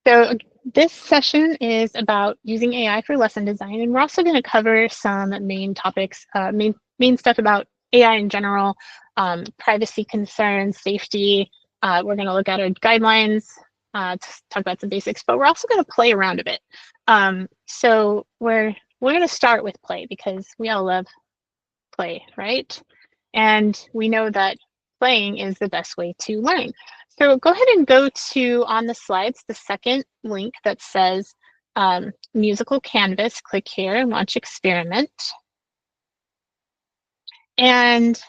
So this session is about using AI for lesson design, and we're also going to cover some main topics, main stuff about AI in general, privacy concerns, safety. We're going to look at our guidelines, to talk about some basics, but we're also going to play around a bit. So we're going to start with play because we all love play, right? And we know that playing is the best way to learn. So go ahead and go to, on the slides, the second link that says musical canvas. Click here, launch experiment. And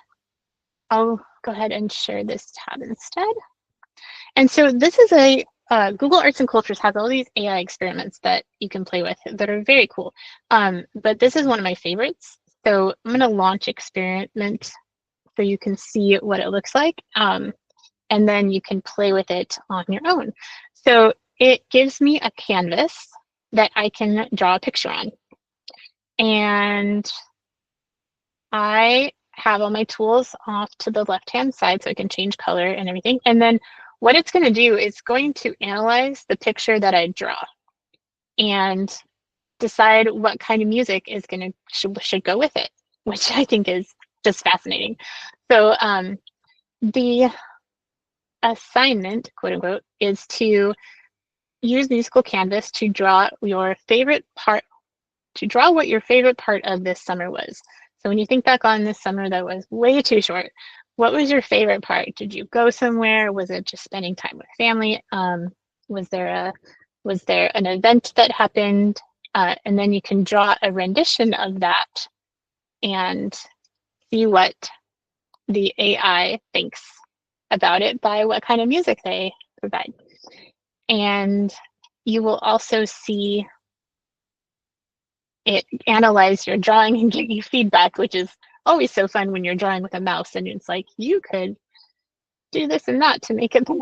I'll go ahead and share this tab instead. And so this is a, Google Arts and Cultures has all these AI experiments that you can play with that are very cool. But this is one of my favorites. So I'm going to launch experiment so you can see what it looks like. And then you can play with it on your own. So it gives me a canvas that I can draw a picture on. And I have all my tools off to the left-hand side so I can change color and everything. And then what it's going to do is going to analyze the picture that I draw and decide what kind of music is going to should go with it, which I think is just fascinating. So the assignment, quote unquote, is to use musical canvas to draw your favorite part, to draw what your favorite part of this summer was. So when you think back on this summer that was way too short, what was your favorite part? Did you go somewhere? Was it just spending time with family? Was there an event that happened? And then you can draw a rendition of that and see what the AI thinks about it by what kind of music they provide. And you will also see it analyze your drawing and give you feedback, which is always so fun when you're drawing with a mouse and it's like, you could do this and that to make it better.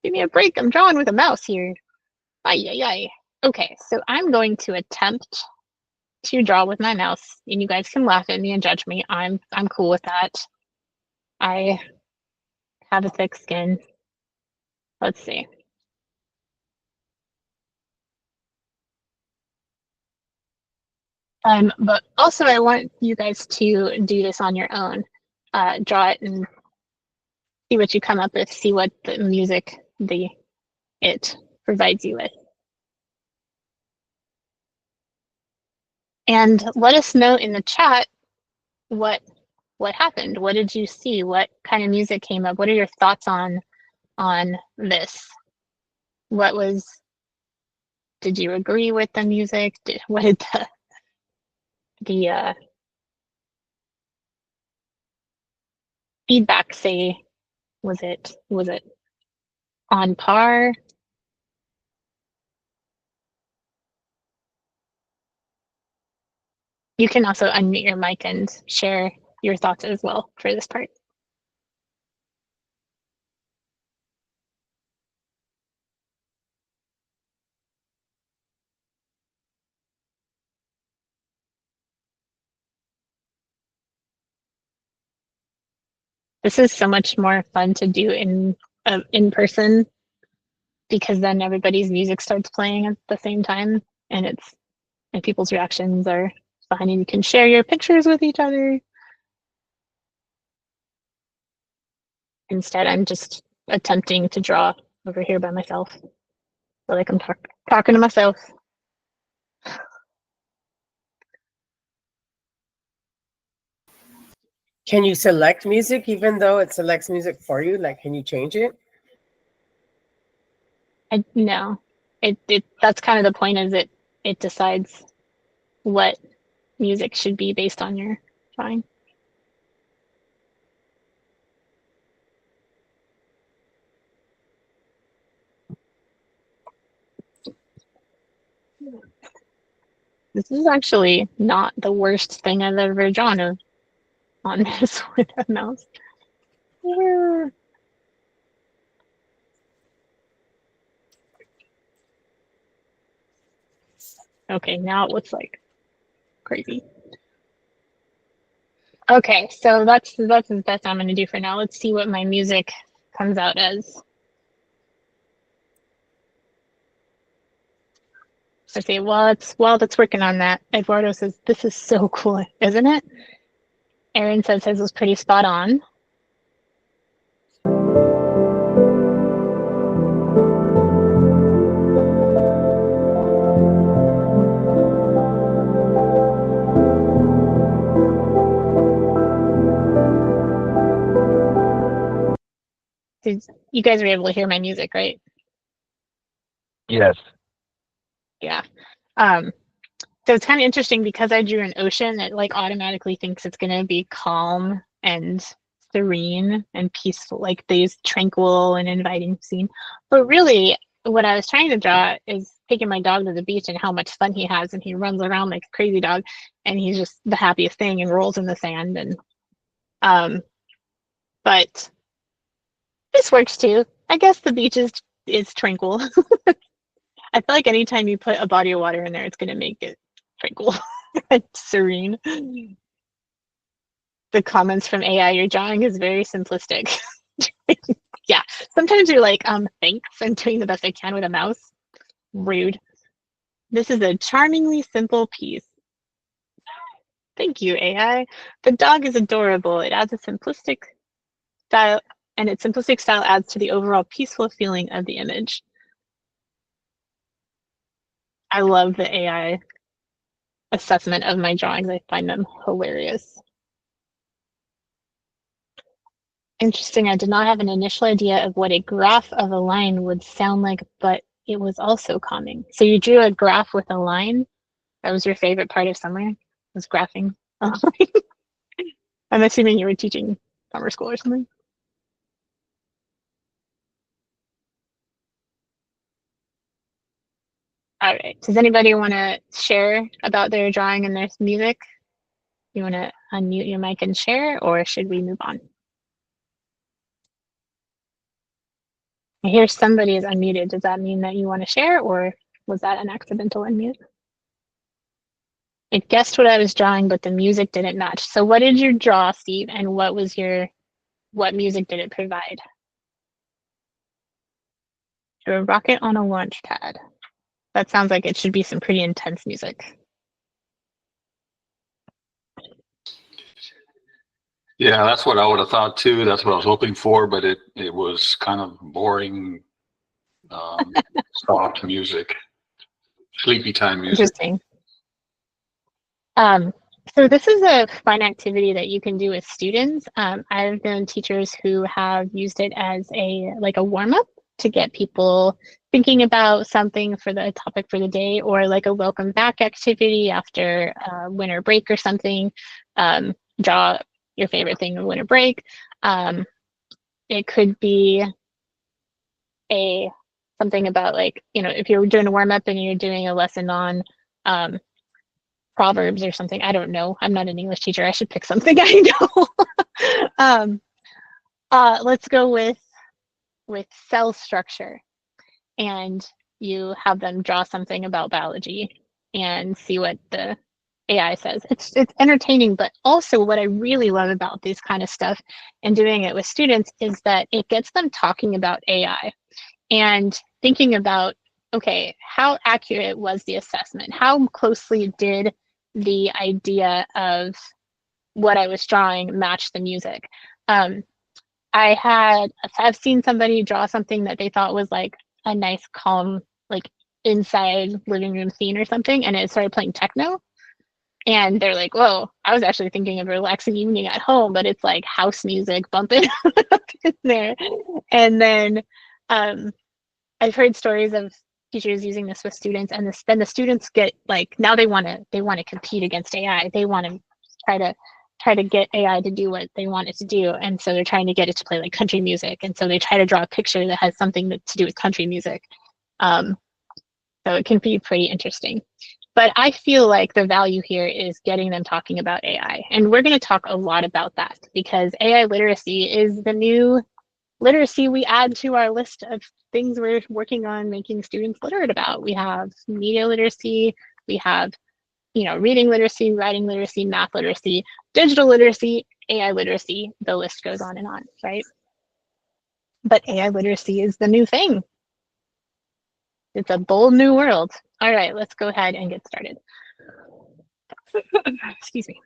Give me a break, I'm drawing with a mouse here. Ay, ay, ay. Okay, so I'm going to attempt to draw with my mouse, and you guys can laugh at me and judge me. I'm cool with that. I have a thick skin. Let's see. But also I want you guys to do this on your own. Draw it and see what you come up with, see what the music it provides you with. And let us know in the chat what happened. What did you see? What kind of music came up? What are your thoughts on this? What was, did you agree with the music? What did the feedback say? Was it on par? You can also unmute your mic and share your thoughts as well for this part. This is so much more fun to do in person because then everybody's music starts playing at the same time and people's reactions are fine and you can share your pictures with each other. Instead, I'm just attempting to draw over here by myself. I feel like I'm talking to myself. Can you select music even though it selects music for you? Like, can you change it? No, that's kind of the point, is it decides what music should be based on your drawing. This is actually not the worst thing I've ever drawn on this with a mouse. Yeah. Okay, now it looks like crazy. Okay, so that's the best I'm gonna do for now. Let's see what my music comes out as. I say, well, it's working on that. Eduardo says, this is so cool, isn't it? Aaron says his was pretty spot on. You guys were able to hear my music, right? Yes. Yeah. So it's kind of interesting because I drew an ocean, it like automatically thinks it's going to be calm and serene and peaceful, like these tranquil and inviting scene. But really, what I was trying to draw is taking my dog to the beach and how much fun he has, and he runs around like a crazy dog, and he's just the happiest thing and rolls in the sand. And but this works too. I guess the beach is tranquil. I feel like anytime you put a body of water in there, it's going to make it tranquil and serene. The comments from AI, your drawing is very simplistic. Yeah, sometimes you're like, thanks, I'm doing the best I can with a mouse. Rude. This is a charmingly simple piece. Thank you, AI. The dog is adorable. It adds a simplistic style, and its simplistic style adds to the overall peaceful feeling of the image. I love the AI assessment of my drawings. I find them hilarious. Interesting. I did not have an initial idea of what a graph of a line would sound like, but it was also calming. So you drew a graph with a line. That was your favorite part of summer, was graphing a line. I'm assuming you were teaching summer school or something. All right. Does anybody want to share about their drawing and their music? You want to unmute your mic and share, or should we move on? I hear somebody is unmuted. Does that mean that you want to share, or was that an accidental unmute? It guessed what I was drawing, but the music didn't match. So what did you draw, Steve? And what music did it provide? A rocket on a launch pad. That sounds like it should be some pretty intense music. Yeah, that's what I would have thought too. That's what I was hoping for, but it was kind of boring, soft music, sleepy time music. Interesting. So this is a fun activity that you can do with students. I've known teachers who have used it as a warm-up to get people thinking about something for the topic for the day, or like a welcome back activity after winter break or something. Draw your favorite thing of winter break. It could be something about, like, if you're doing a warm-up and you're doing a lesson on Proverbs or something. I don't know. I'm not an English teacher. I should pick something I know. Let's go with cell structure, and you have them draw something about biology and see what the AI says. It's entertaining, but also what I really love about this kind of stuff and doing it with students is that it gets them talking about AI and thinking about, okay, how accurate was the assessment? How closely did the idea of what I was drawing match the music? I've seen somebody draw something that they thought was like a nice, calm, like inside living room scene or something, and it started playing techno. And they're like, whoa, I was actually thinking of a relaxing evening at home, but it's like house music bumping in there. And then I've heard stories of teachers using this with students, and then the students get like, now they want to compete against AI. They want to try to get AI to do what they want it to do, and so they're trying to get it to play like country music, and so they try to draw a picture that has something to do with country music. So it can be pretty interesting. But I feel like the value here is getting them talking about AI, and we're going to talk a lot about that because AI literacy is the new literacy we add to our list of things we're working on making students literate about. We have media literacy, we have, reading literacy, writing literacy, math literacy, digital literacy, AI literacy, the list goes on and on, right? But AI literacy is the new thing. It's a bold new world. All right, let's go ahead and get started. Excuse me.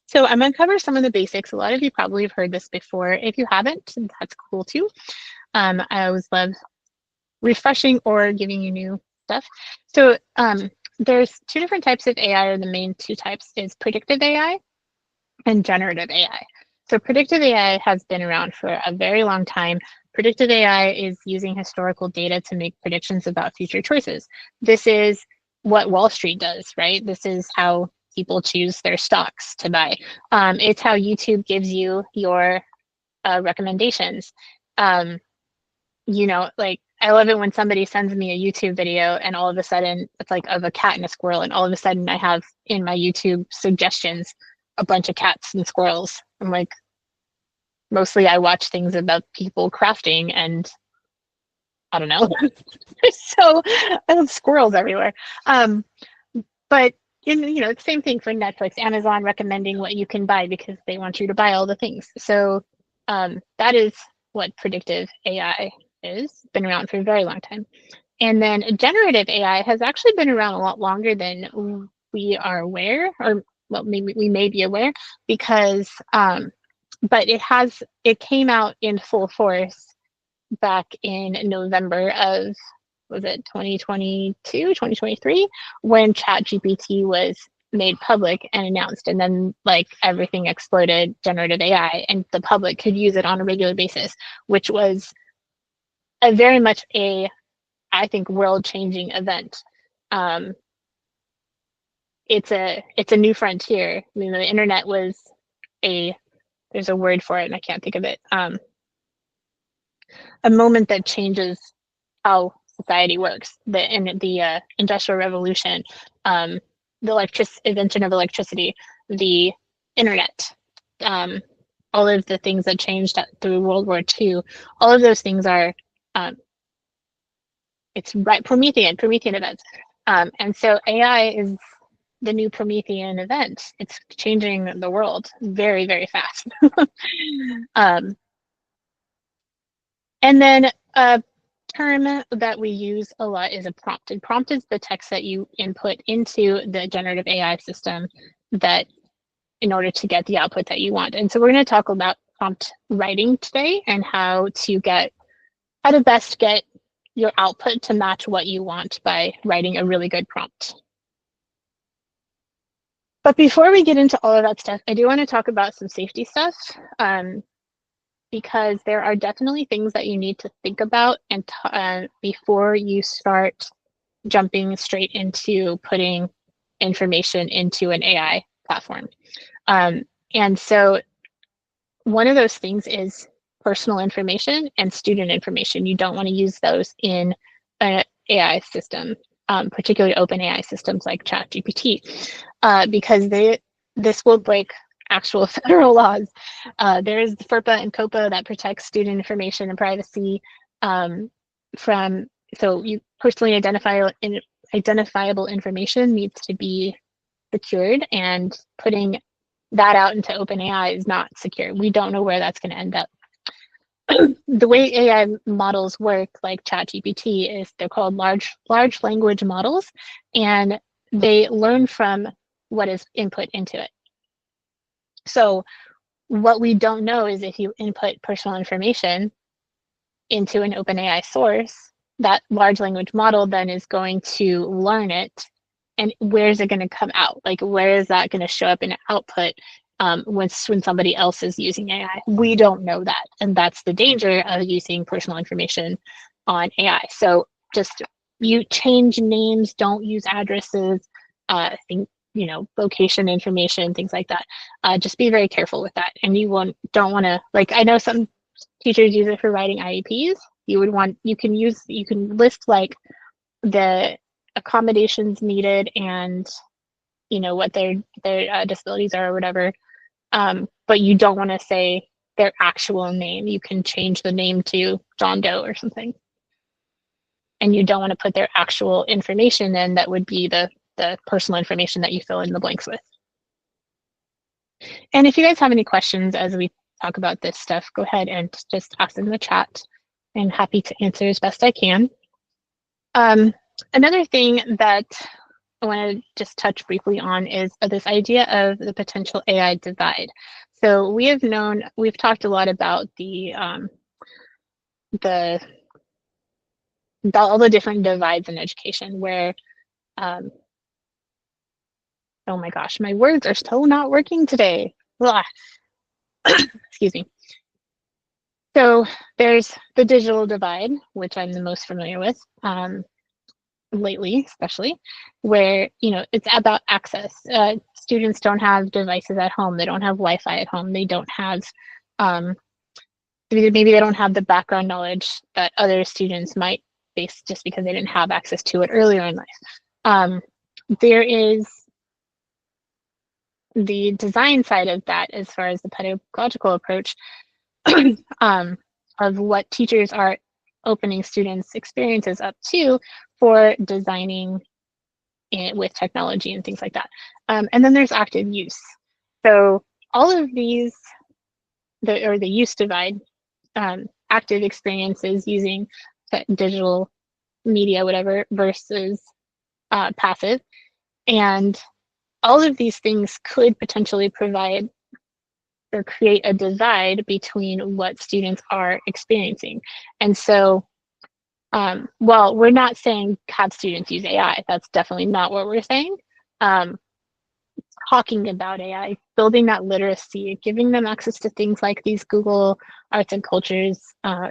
So I'm going to cover some of the basics. A lot of you probably have heard this before. If you haven't, that's cool too. I always love refreshing or giving you new stuff. So there's two different types of AI, or the main two types is predictive AI and generative AI. So predictive AI has been around for a very long time. Predictive AI is using historical data to make predictions about future choices. This is what Wall Street does, right? This is how people choose their stocks to buy. It's how YouTube gives you your recommendations. You know, like I love it when somebody sends me a YouTube video and all of a sudden it's like of a cat and a squirrel, and all of a sudden I have in my YouTube suggestions a bunch of cats and squirrels. I'm like, mostly I watch things about people crafting and I don't know. So I have squirrels everywhere. But you know, it's the same thing for Netflix, Amazon recommending what you can buy because they want you to buy all the things. So that is what predictive AI is. Been around for a very long time. And then generative AI has actually been around a lot longer than we are aware, or well, maybe we may be aware, because but it came out in full force back in November of, was it 2022, 2023, when ChatGPT was made public and announced, and then like everything exploded, generative AI, and the public could use it on a regular basis, which was a very much a, I think, world-changing event. It's a new frontier. I mean, the internet was there's a word for it and I can't think of it. A moment that changes how society works. The Industrial Revolution, the invention of electricity, the internet, all of the things that changed through World War II. All of those things are, it's right, Promethean events. And so AI is the new Promethean event. It's changing the world very, very fast. And then a term that we use a lot is a prompt. And prompt is the text that you input into the generative AI system that in order to get the output that you want. And so we're going to talk about prompt writing today and how to best get your output to match what you want by writing a really good prompt. But before we get into all of that stuff, I do want to talk about some safety stuff, because there are definitely things that you need to think about and before you start jumping straight into putting information into an AI platform. And so one of those things is personal information and student information. You don't want to use those in an AI system, particularly open AI systems like ChatGPT, because this will break actual federal laws. There is the FERPA and COPPA that protects student information and privacy so you personally identifiable information needs to be secured, and putting that out into OpenAI is not secure. We don't know where that's going to end up. The way AI models work, like ChatGPT, is they're called large language models, and they learn from what is input into it. So what we don't know is if you input personal information into an OpenAI source, that large language model then is going to learn it, and where is it going to come out? Like, where is that going to show up in output when somebody else is using AI? We don't know that, and that's the danger of using personal information on AI. So just you change names, don't use addresses, location information, things like that. Just be very careful with that, and don't want to, like, I know some teachers use it for writing IEPs. You can list like the accommodations needed and what their disabilities are or whatever, but you don't want to say their actual name. You can change the name to John Doe or something, and you don't want to put their actual information in. That would be the personal information that you fill in the blanks with. And if you guys have any questions as we talk about this stuff, go ahead and just ask in the chat. I'm happy to answer as best I can. Another thing that I want to just touch briefly on is this idea of the potential AI divide. So we've talked a lot about all the different divides in education where, oh my gosh, my words are still not working today. Excuse me. So there's the digital divide, which I'm the most familiar with lately, especially, where it's about access. Students don't have devices at home. They don't have Wi-Fi at home. They don't have maybe they don't have the background knowledge that other students might face just because they didn't have access to it earlier in life. There is the design side of that as far as the pedagogical approach of what teachers are opening students' experiences up to for designing it with technology and things like that. And then there's active use. So all of these, the use divide, active experiences using digital media, whatever, versus passive. And all of these things could potentially provide or create a divide between what students are experiencing. And so, well, we're not saying have students use AI. That's definitely not what we're saying. Talking about AI, building that literacy, giving them access to things like these Google Arts and Cultures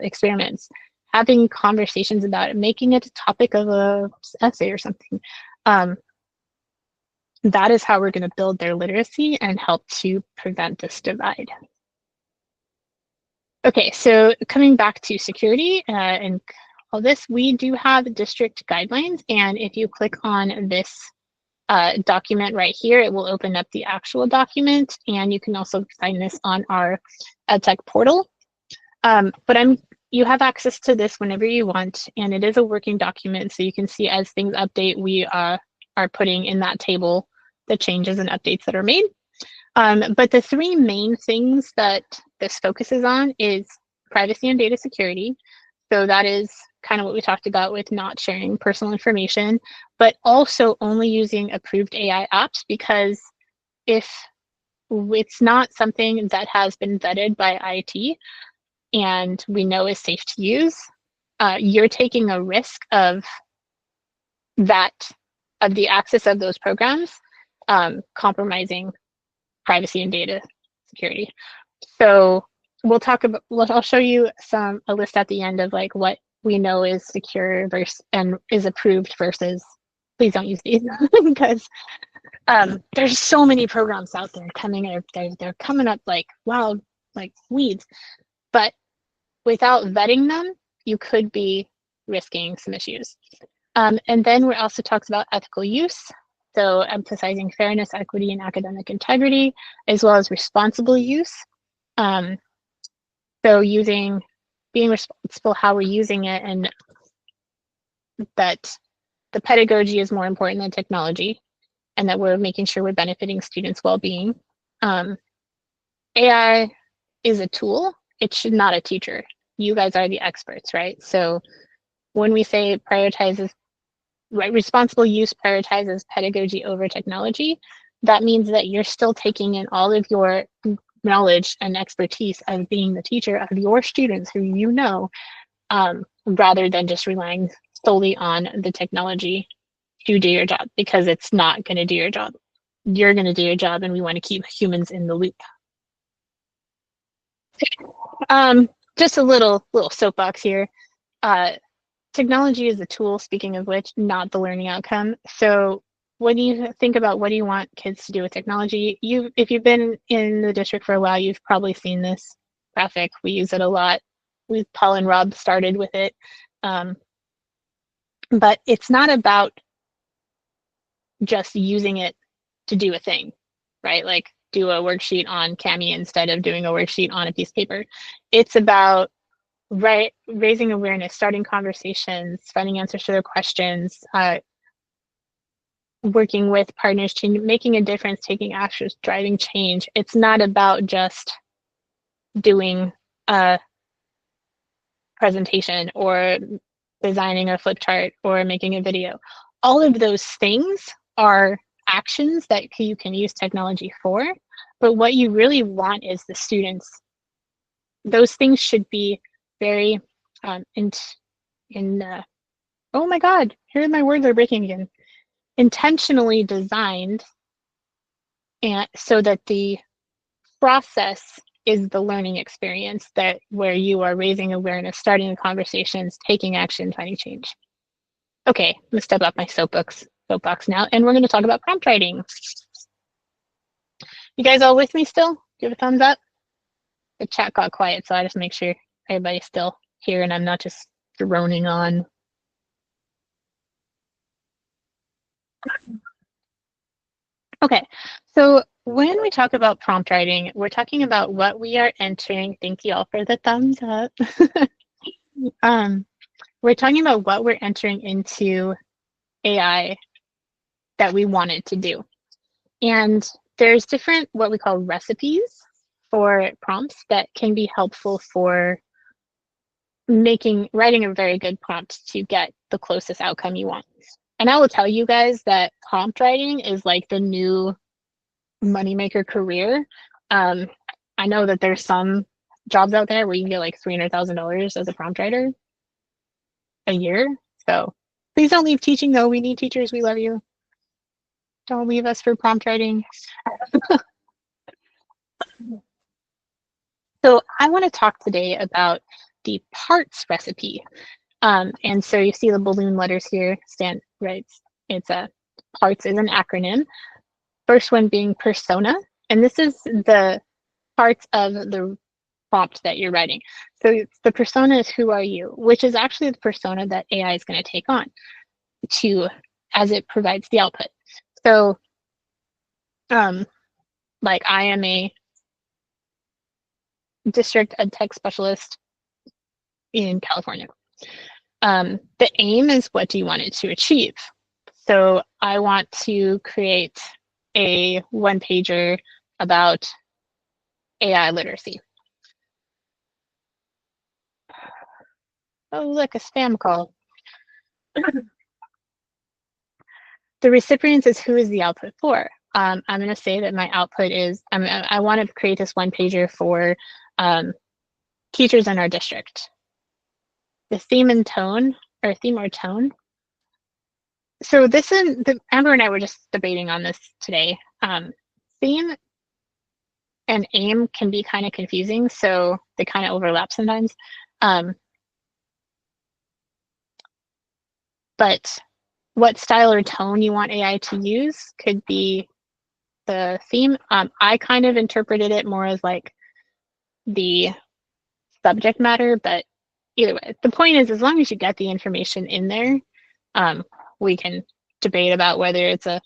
experiments, having conversations about it, making it a topic of a essay or something. That is how we're going to build their literacy and help to prevent this divide. Okay, so coming back to security and all this, we do have district guidelines, and if you click on this document right here, it will open up the actual document, and you can also find this on our EdTech portal. But you have access to this whenever you want, and it is a working document, so you can see as things update, we are putting in that table the changes and updates that are made. But the three main things that this focuses on is privacy and data security. So that is kind of what we talked about with not sharing personal information, but also only using approved AI apps, because if it's not something that has been vetted by IT and we know is safe to use, you're taking a risk of the access of those programs compromising privacy and data security. So I'll show you a list at the end of like what we know is secure and is approved versus please don't use these because there's so many programs out there they're coming up like wild, like weeds, but without vetting them, you could be risking some issues. And then we also talks about ethical use. So emphasizing fairness, equity, and academic integrity, as well as responsible use. So being responsible how we're using it, and that the pedagogy is more important than technology, and that we're making sure we're benefiting students' well-being. AI is a tool. It should not a teacher. You guys are the experts, right? So when we say responsible use prioritizes pedagogy over technology, that means that you're still taking in all of your knowledge and expertise of being the teacher of your students who you know, rather than just relying solely on the technology to do your job, because it's not going to do your job. You're going to do your job, and we want to keep humans in the loop. Just a little soapbox here. Technology is a tool, speaking of which, not the learning outcome. So when you think about what do you want kids to do with technology, if you've been in the district for a while, you've probably seen this graphic. We use it a lot. Paul and Rob started with it. But it's not about just using it to do a thing, right? Like do a worksheet on Kami instead of doing a worksheet on a piece of paper. It's about raising awareness, starting conversations, finding answers to their questions, working with partners, making a difference, taking actions, driving change. It's not about just doing a presentation or designing a flip chart or making a video. All of those things are actions that you can use technology for, but what you really want is the students. Those things should be very oh my God, here my words are breaking again. Intentionally designed, and so that the process is the learning experience, that where you are raising awareness, starting the conversations, taking action, finding change. Okay, I'm gonna step up my soapbox now, and we're going to talk about prompt writing. You guys all with me still? Give a thumbs up. The chat got quiet, so I just make sure everybody's still here and I'm not just droning on. Okay, so when we talk about prompt writing, we're talking about what we are entering. Thank you all for the thumbs up. We're talking about what we're entering into AI that we want it to do. And there's different what we call recipes for prompts that can be helpful for writing a very good prompt to get the closest outcome you want. And I will tell you guys that prompt writing is like the new moneymaker career. I know that there's some jobs out there where you can get like $300,000 as a prompt writer a year. So please don't leave teaching though. We need teachers. We love you. Don't leave us for prompt writing. So I want to talk today about the parts recipe. And so you see the balloon letters here, it's a parts is an acronym. First one being persona, and this is the parts of the prompt that you're writing. So the persona is who are you, which is actually the persona that AI is going to take on as it provides the output. So like I am a district ed tech specialist in California. The aim is, what do you want it to achieve? So I want to create a one-pager about AI literacy. Oh, look, a spam call. The recipient is who is the output for. I'm going to say that my output is, I want to create this one-pager for teachers in our district. The theme and tone, or theme or tone. So this is, Amber and I were just debating on this today. Theme and aim can be kind of confusing, so they kind of overlap sometimes. But what style or tone you want AI to use could be the theme. I kind of interpreted it more as like the subject matter, but either way, the point is, as long as you get the information in there, we can debate about whether it's a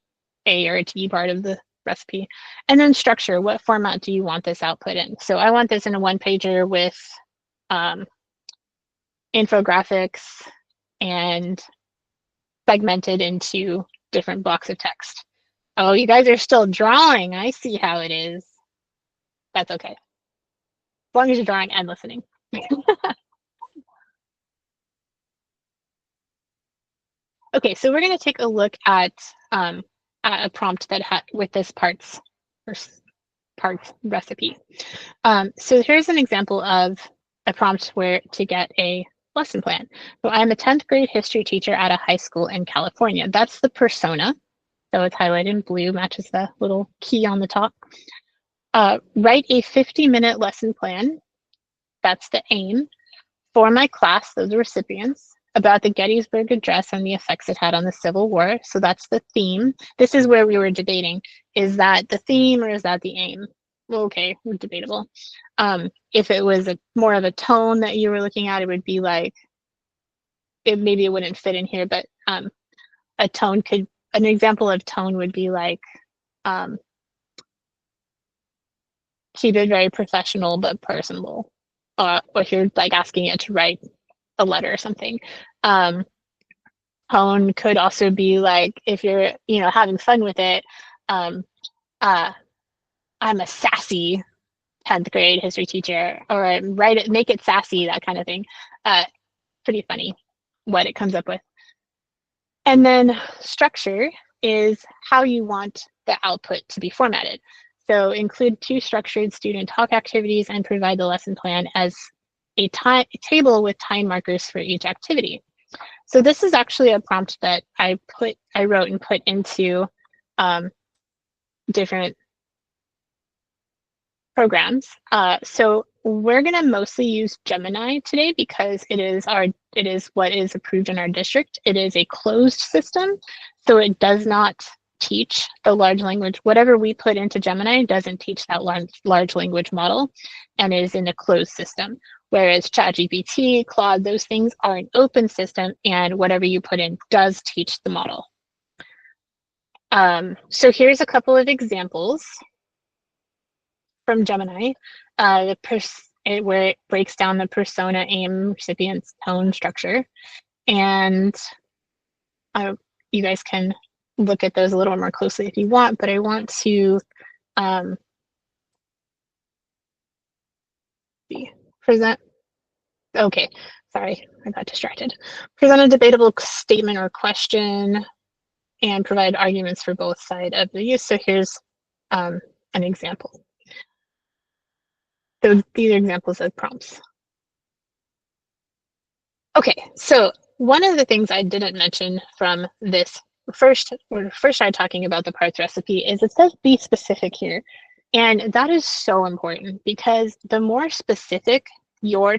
or a T part of the recipe. And then structure, what format do you want this output in? So I want this in a one-pager with infographics and segmented into different blocks of text. Oh, you guys are still drawing. I see how it is. That's okay. As long as you're drawing and listening. Okay, so we're going to take a look at a prompt that with this parts recipe. So here's an example of a prompt where to get a lesson plan. So I'm a 10th grade history teacher at a high school in California. That's the persona. So it's highlighted in blue, matches the little key on the top. Write a 50-minute lesson plan. That's the aim. For my class, those are recipients, about the Gettysburg Address and the effects it had on the Civil War. So that's the theme. This is where we were debating. Is that the theme or is that the aim? Well, okay, debatable. If it was more of a tone that you were looking at, it would be like, maybe it wouldn't fit in here, but a tone an example of tone would be like, keep it very professional but personable. Or if you're like asking it to write a letter or something. Tone could also be like, if you're having fun with it, I'm a sassy 10th grade history teacher, or write it, make it sassy, that kind of thing. Pretty funny what it comes up with. And then structure is how you want the output to be formatted. So include 2 structured student talk activities and provide the lesson plan as a table with time markers for each activity. So this is actually a prompt that I wrote and put into different programs. So we're going to mostly use Gemini today because it is what is approved in our district. It is a closed system, so it does not teach the large language. Whatever we put into Gemini doesn't teach that large language model, and is in a closed system. Whereas ChatGPT, Claude, those things are an open system, and whatever you put in does teach the model. So here's a couple of examples from Gemini, where it breaks down the persona, aim, recipient's tone, structure. And you guys can look at those a little more closely if you want, but I want to present. Okay, sorry, I got distracted. Present a debatable statement or question and provide arguments for both sides of the use. So here's an example. So these are examples of prompts. Okay, so one of the things I didn't mention from this first started talking about the parts recipe is it says be specific here. And that is so important because the more specific your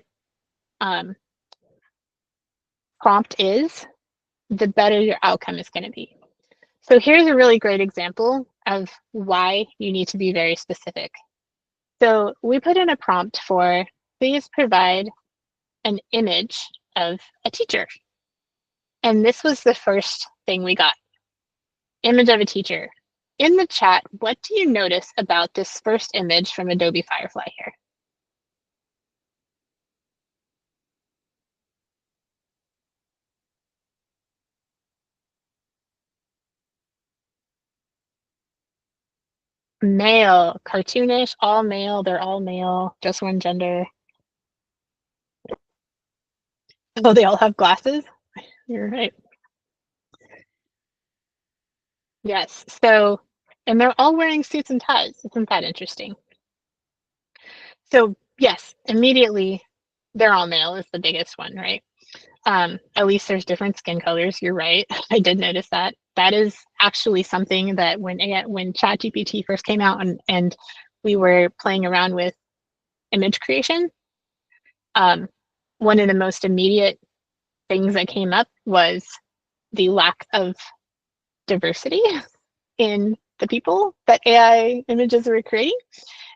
prompt is, the better your outcome is going to be. So here's a really great example of why you need to be very specific. So we put in a prompt for, please provide an image of a teacher. And this was the first thing we got. Image of a teacher. In the chat, what do you notice about this first image from Adobe Firefly here? Male, cartoonish, all male, they're all male, just one gender. Oh, they all have glasses? You're right. Yes, so, and they're all wearing suits and ties. Isn't that interesting? So yes, immediately, they're all male is the biggest one, right? At least there's different skin colors. You're right. I did notice that. That is actually something that when ChatGPT first came out and we were playing around with image creation, one of the most immediate things that came up was the lack of diversity in the people that AI images were creating.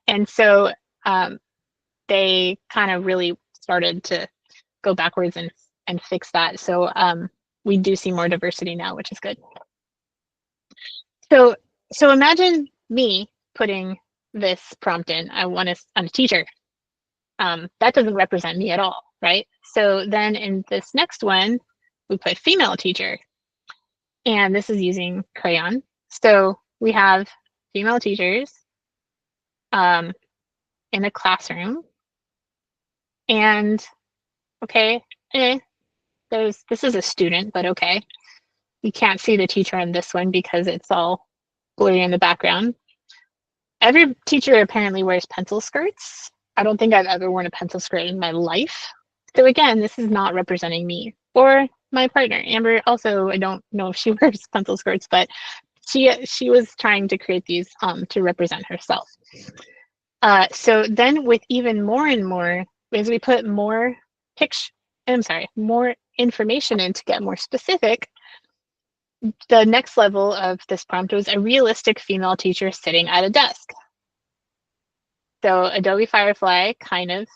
And so they kind of really started to go backwards and fix that. So we do see more diversity now, which is good. So imagine me putting this prompt in. I'm a teacher. That doesn't represent me at all, right? So then in this next one, we put female teacher. And this is using Crayon. So we have female teachers in a classroom. And okay, this is a student, but okay. You can't see the teacher in this one because it's all blurry in the background. Every teacher apparently wears pencil skirts. I don't think I've ever worn a pencil skirt in my life. So again, this is not representing me or my partner. Amber also, I don't know if she wears pencil skirts, but she was trying to create these to represent herself. So then with even more and more, as we put more more information in to get more specific, the next level of this prompt was a realistic female teacher sitting at a desk. So Adobe Firefly kind of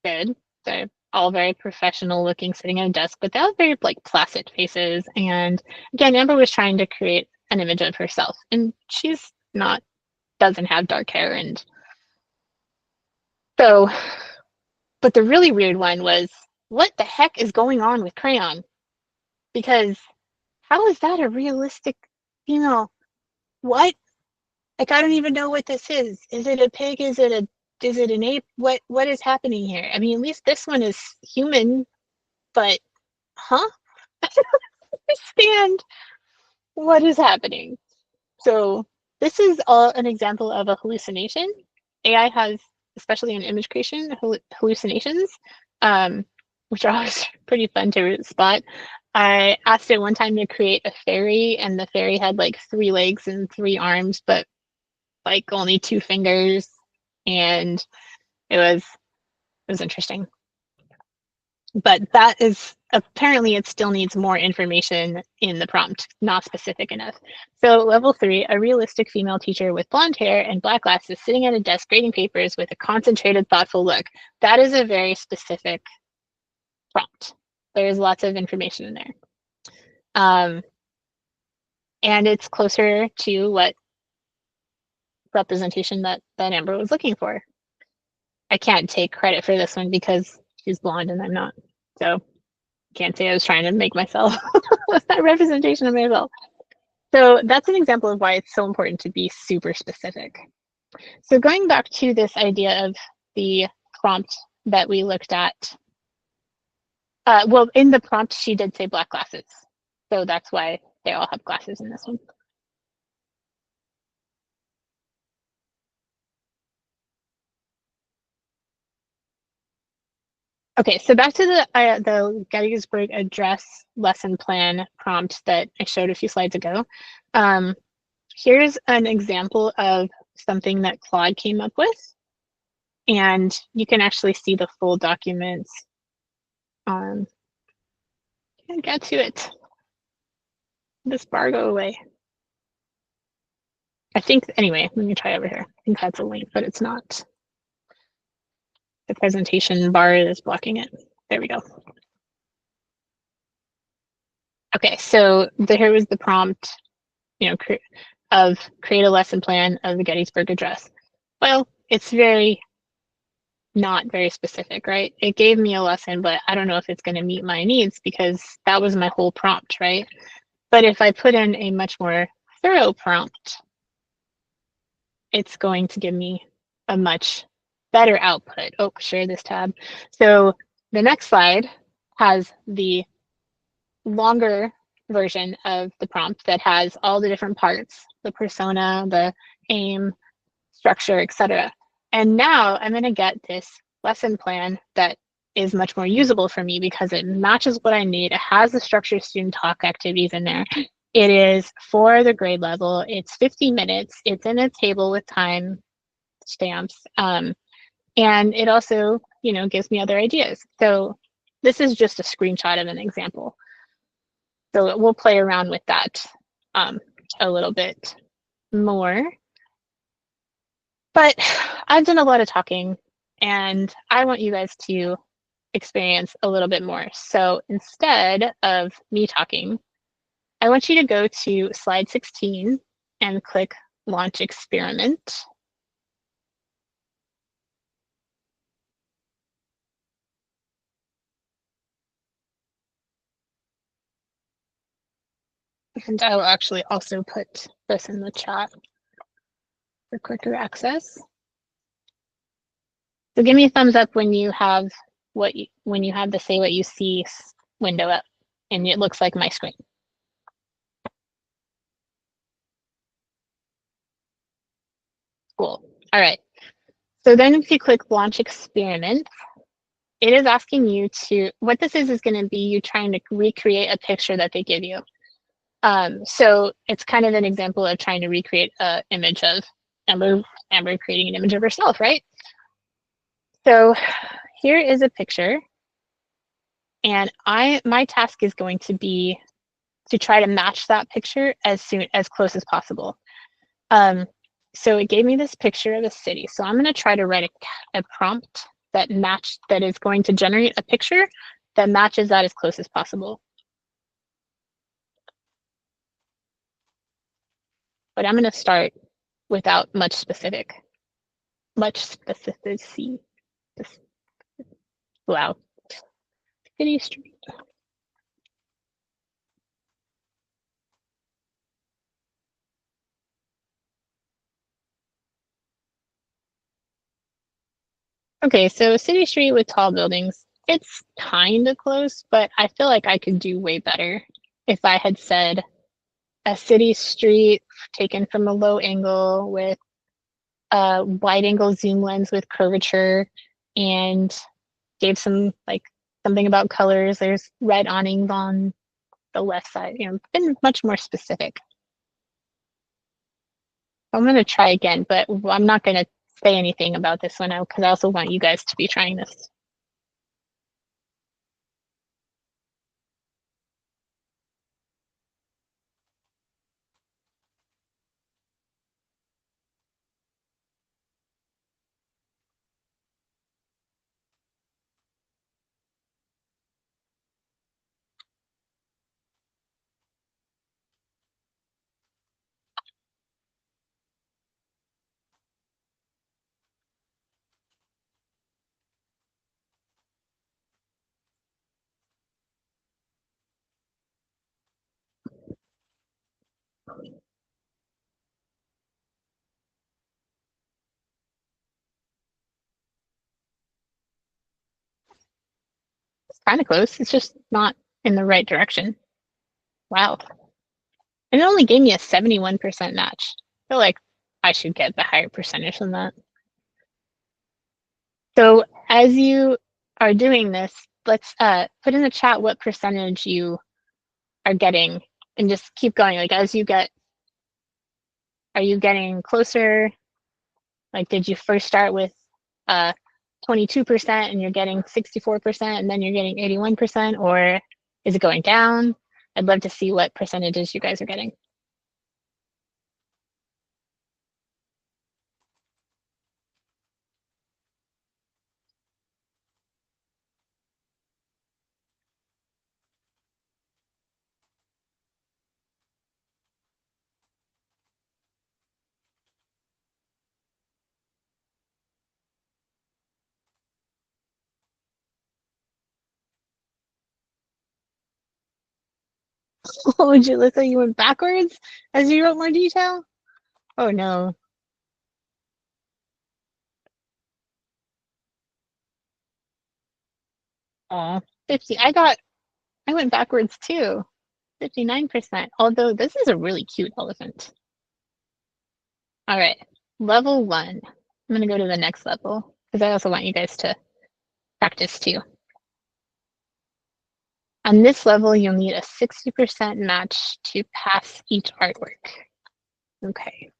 good. They're all very professional looking, sitting at a desk, but they have very like placid faces. And again, Amber was trying to create an image of herself, and she's doesn't have dark hair. And so, but the really weird one was, what the heck is going on with Crayon? Because how is that a realistic female? What? Like, I don't even know what this is. Is it a pig? Is it a Is it an ape? What is happening here? I mean, at least this one is human, but huh? I don't understand what is happening. So this is all an example of a hallucination. AI has, especially in image creation, hallucinations, which are always pretty fun to spot. I asked it one time to create a fairy, and the fairy had like 3 legs and 3 arms, but like only 2 fingers, and it was interesting. But that is apparently it still needs more information in the prompt, not specific enough. So level 3, a realistic female teacher with blonde hair and black glasses sitting at a desk grading papers with a concentrated, thoughtful look. That is a very specific prompt. There's lots of information in there. And it's closer to what representation that Amber was looking for. I can't take credit for this one because she's blonde and I'm not. So can't say I was trying to make myself that representation of myself. So that's an example of why it's so important to be super specific. So going back to this idea of the prompt that we looked at, well, in the prompt, she did say black glasses. So that's why they all have glasses in this one. Okay, so back to the Gettysburg Address lesson plan prompt that I showed a few slides ago. Here's an example of something that Claude came up with, and you can actually see the full documents. Can't get to it. This bar go away. I think, anyway, let me try over here. I think that's a link, but it's not. The presentation bar is blocking it. There we go. Okay, so here was the prompt, you know, create a lesson plan of the Gettysburg Address. Well, it's not very specific, right? It gave me a lesson, but I don't know if it's going to meet my needs because that was my whole prompt, right? But if I put in a much more thorough prompt, it's going to give me a much better output. Oh, share this tab. So the next slide has the longer version of the prompt that has all the different parts, the persona, the aim, structure, etc. And now I'm going to get this lesson plan that is much more usable for me because it matches what I need. It has the structured student talk activities in there. It is for the grade level. It's 50 minutes. It's in a table with time stamps. And it also, you know, gives me other ideas. So this is just a screenshot of an example. So we'll play around with that a little bit more. But I've done a lot of talking and I want you guys to experience a little bit more. So instead of me talking, I want you to go to slide 16 and click Launch Experiment. And I will actually also put this in the chat for quicker access. So give me a thumbs up when you have when you have the say what you see window up and it looks like my screen. Cool. All right. So then if you click Launch Experiment, it is asking you to, what this is going to be you trying to recreate a picture that they give you. So it's kind of an example of trying to recreate an image of Amber creating an image of herself, right? So here is a picture. And my task is going to be to try to match that picture as close as possible. So it gave me this picture of a city. So I'm going to try to write a prompt that is going to generate a picture that matches that as close as possible. But I'm going to start without much specificity. Wow. City street. Okay, so city street with tall buildings, it's kind of close, but I feel like I could do way better if I had said a city street taken from a low angle with a wide angle zoom lens with curvature, and gave some like something about colors. There's red awnings on the left side, been much more specific. I'm going to try again, but I'm not going to say anything about this one out because I also want you guys to be trying this. It's kind of close. It's just not in the right direction. Wow. And it only gave me a 71% match. I feel like I should get the higher percentage than that. So as you are doing this, let's put in the chat what percentage you are getting and just keep going. Like as you get, are you getting closer? Like did you first start with 22% and you're getting 64% and then you're getting 81%, or is it going down? I'd love to see what percentages you guys are getting. Oh, Julissa, you went backwards as you wrote more detail? Oh no. Aw, 50. I went backwards too. 59%. Although this is a really cute elephant. All right, level 1. I'm gonna go to the next level because I also want you guys to practice too. On this level, you'll need a 60% match to pass each artwork. Okay.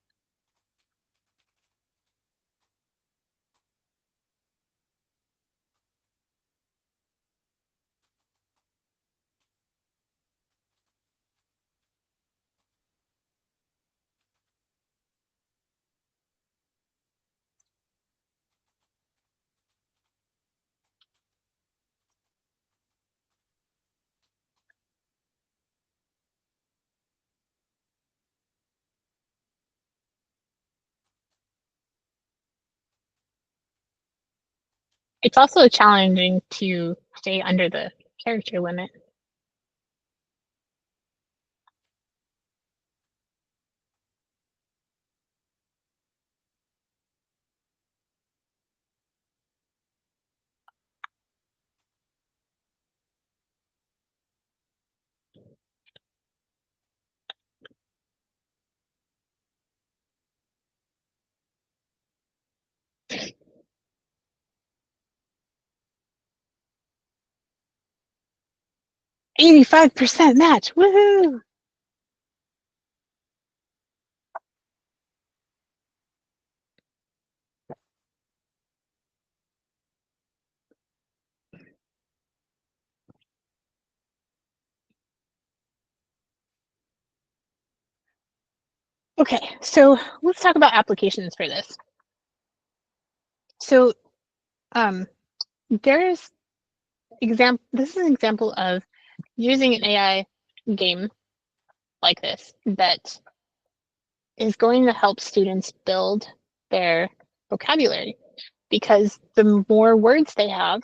It's also challenging to stay under the character limit. %85 match, woohoo! Okay, so let's talk about applications for this. So this is an example of using an AI game like this that is going to help students build their vocabulary, because the more words they have,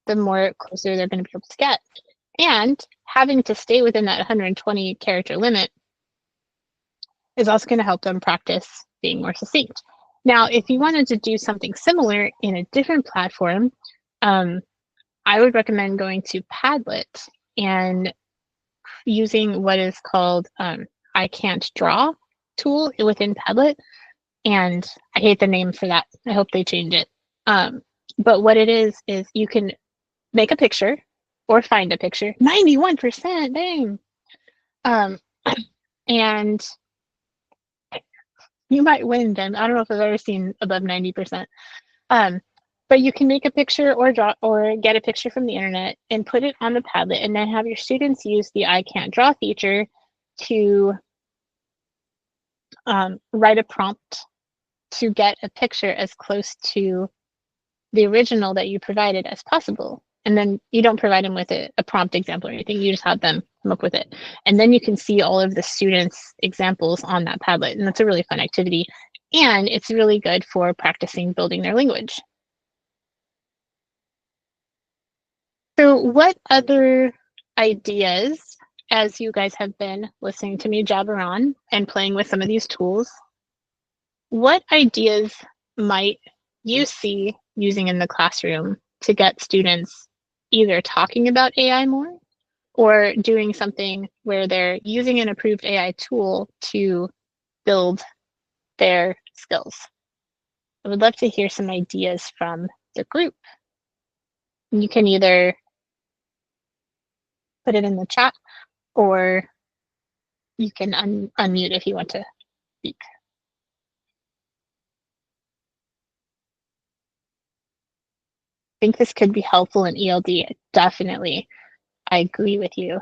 the more closer they're going to be able to get. And having to stay within that 120 character limit is also going to help them practice being more succinct. Now, if you wanted to do something similar in a different platform, I would recommend going to Padlet and using what is called I Can't Draw tool within Padlet. And I hate the name for that. I hope they change it. But what it is you can make a picture or find a picture. 91%, dang. And you might win then. I don't know if I've ever seen above 90%. But you can make a picture or draw or get a picture from the internet and put it on the Padlet, and then have your students use the I Can't Draw feature to write a prompt to get a picture as close to the original that you provided as possible. And then you don't provide them with a prompt example or anything, you just have them come up with it. And then you can see all of the students' examples on that Padlet, and that's a really fun activity. And it's really good for practicing building their language. So what other ideas, as you guys have been listening to me jabber on and playing with some of these tools, what ideas might you see using in the classroom to get students either talking about AI more or doing something where they're using an approved AI tool to build their skills? I would love to hear some ideas from the group. You can either put it in the chat or you can unmute if you want to speak. I think this could be helpful in ELD, definitely. I agree with you.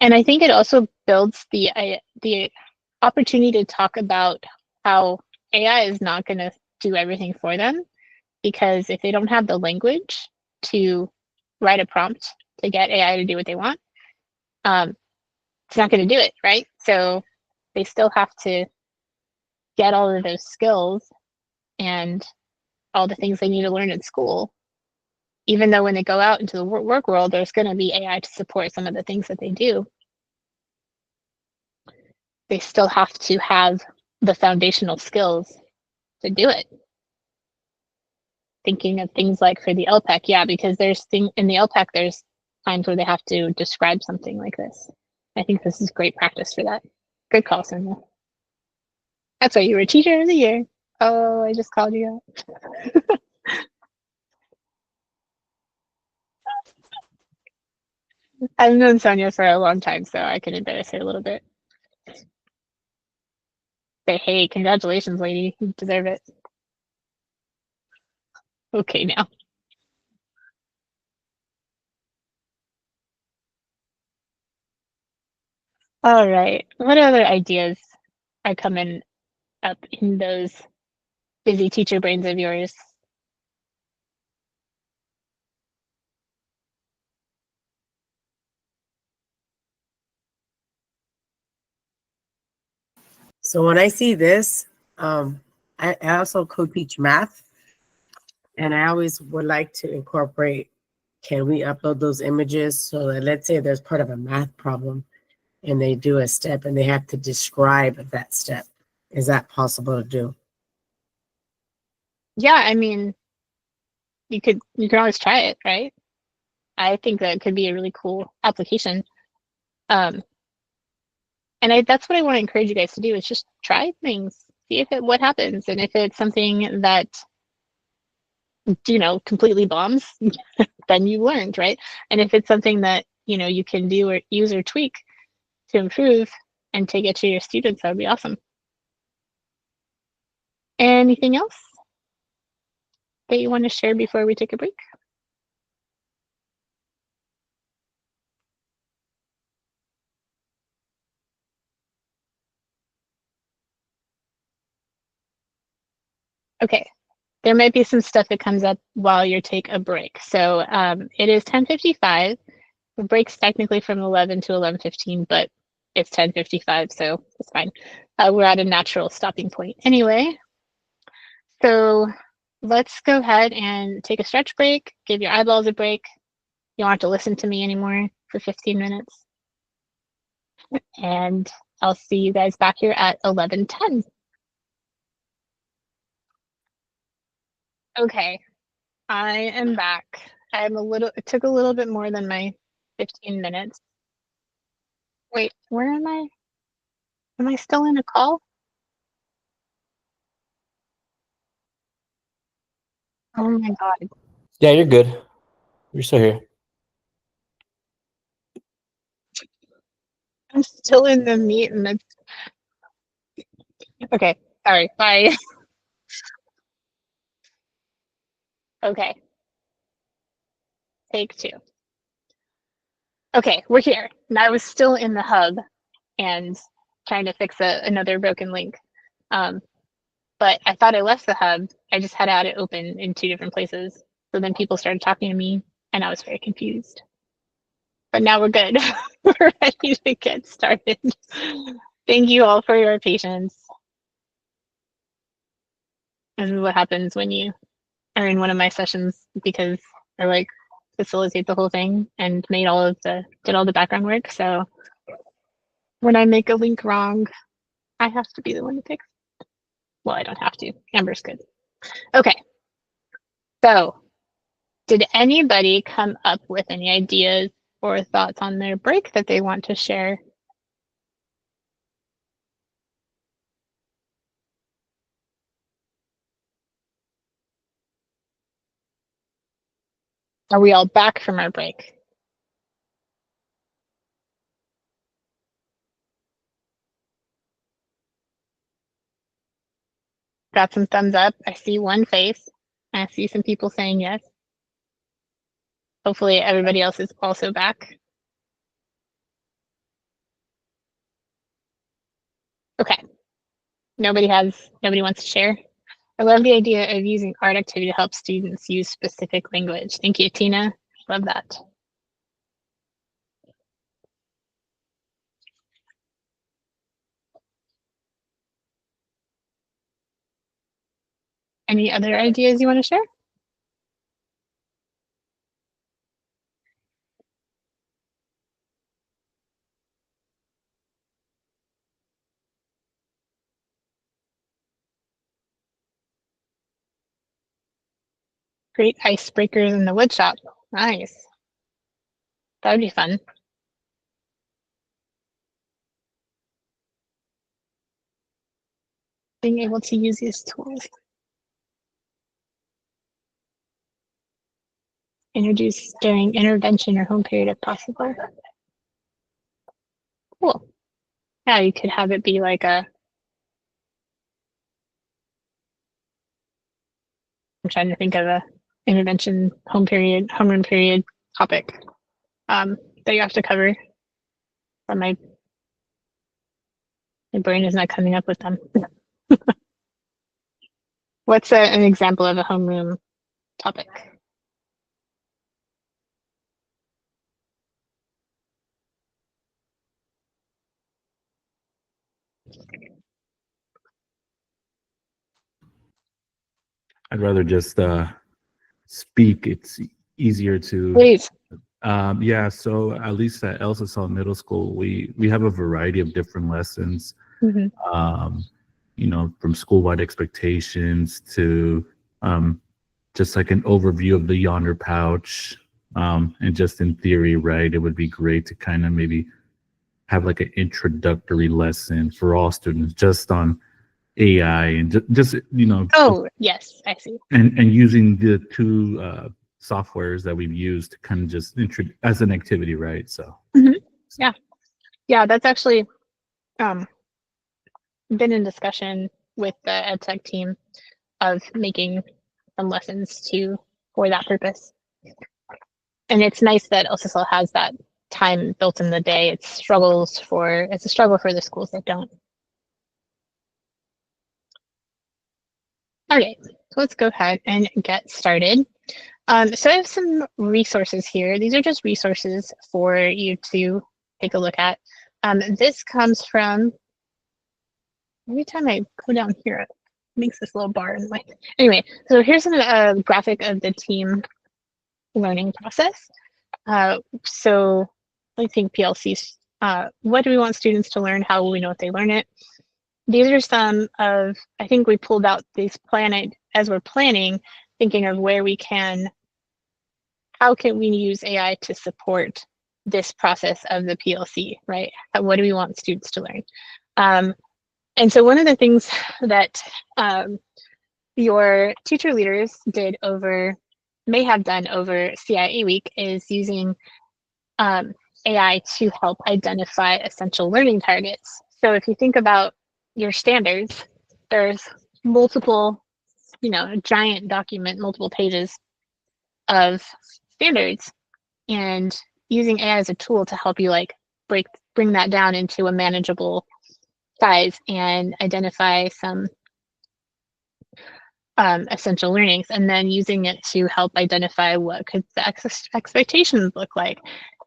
And I think it also builds the opportunity to talk about how AI is not going to do everything for them, because if they don't have the language to write a prompt to get AI to do what they want, it's not going to do it, right? So they still have to get all of those skills and all the things they need to learn in school, even though when they go out into the work world, there's going to be AI to support some of the things that they do. They still have to have the foundational skills to do it. Thinking of things like for the LPEC, yeah, because in the LPEC, there's times where they have to describe something like this. I think this is great practice for that. Good call, Sonia. That's why you were Teacher of the Year. Oh, I just called you out. I've known Sonia for a long time, so I can embarrass her a little bit. Say, hey, congratulations, lady. You deserve it. Okay, now. All right. What other ideas are coming up in those busy teacher brains of yours? So when I see this, I also co-teach math, and I always would like to incorporate, can we upload those images so that, let's say there's part of a math problem and they do a step and they have to describe that step. Is that possible to do? Yeah, I mean, you can always try it, right? I think that could be a really cool application. And that's what I want to encourage you guys to do, is just try things, see what happens. And if it's something that, completely bombs, then you learned, right? And if it's something that, you can do or use or tweak to improve and take it to your students, that would be awesome. Anything else that you want to share before we take a break? Okay, there might be some stuff that comes up while you take a break. So it is 10:55. The break's technically from 11 to 11:15, but it's 10:55, so it's fine. We're at a natural stopping point anyway. So let's go ahead and take a stretch break, give your eyeballs a break. You don't have to listen to me anymore for 15 minutes. And I'll see you guys back here at 11:10. Okay, I am back. It took a little bit more than my 15 minutes. Wait, where am I? Am I still in a call? Oh my God. Yeah, you're good. You're still here. I'm still in the meet and it's okay. Sorry, bye. Okay, take two. Okay, we're here. And I was still in the hub and trying to fix another broken link. But I thought I left the hub. I just had it open in two different places. So then people started talking to me and I was very confused. But now we're good. We're ready to get started. Thank you all for your patience. This is what happens when you are in one of my sessions because I like facilitate the whole thing and did all the background work. So when I make a link wrong, I have to be the one to fix. Well, I don't have to. Amber's good. Okay. So did anybody come up with any ideas or thoughts on their break that they want to share? Are we all back from our break? Got some thumbs up. I see one face. I see some people saying yes. Hopefully everybody else is also back. Okay. Nobody wants to share? I love the idea of using art activity to help students use specific language. Thank you, Tina. Love that. Any other ideas you want to share? Great icebreakers in the wood shop. Nice. That would be fun. Being able to use these tools. Introduce during intervention or home period if possible. Cool. Yeah, you could have it be like I'm trying to think of a intervention, homeroom period topic that you have to cover. But my brain is not coming up with them. What's an example of a homeroom topic? I'd rather just speak. It's easier to. Please. Yeah, so at least at Elsa Salt Middle School, we have a variety of different lessons. Mm-hmm. You know, from school-wide expectations to just like an overview of the yonder pouch. And just in theory, right, it would be great to kind of maybe have like an introductory lesson for all students just on AI and just you know. Oh, yes, I see. And using the two softwares that we've used to kind of just as an activity, right? So Yeah, that's actually been in discussion with the ed tech team of making some lessons for that purpose. And it's nice that LSSL has that time built in the day. It's a struggle for the schools that don't. Okay, so let's go ahead and get started. So I have some resources here. These are just resources for you to take a look at. This comes from, every time I go down here, it makes this little bar in the way. Anyway, so here's a graphic of the team learning process. So I think PLCs, what do we want students to learn? How will we know if they learn it? These are some of, I think we pulled out these as we're planning, thinking of how can we use AI to support this process of the PLC, right? What do we want students to learn? And so one of the things that your teacher leaders may have done over CIA week is using AI to help identify essential learning targets. So if you think about your standards, there's multiple, a giant document, multiple pages of standards, and using AI as a tool to help you bring that down into a manageable size and identify some essential learnings, and then using it to help identify what could the expectations look like.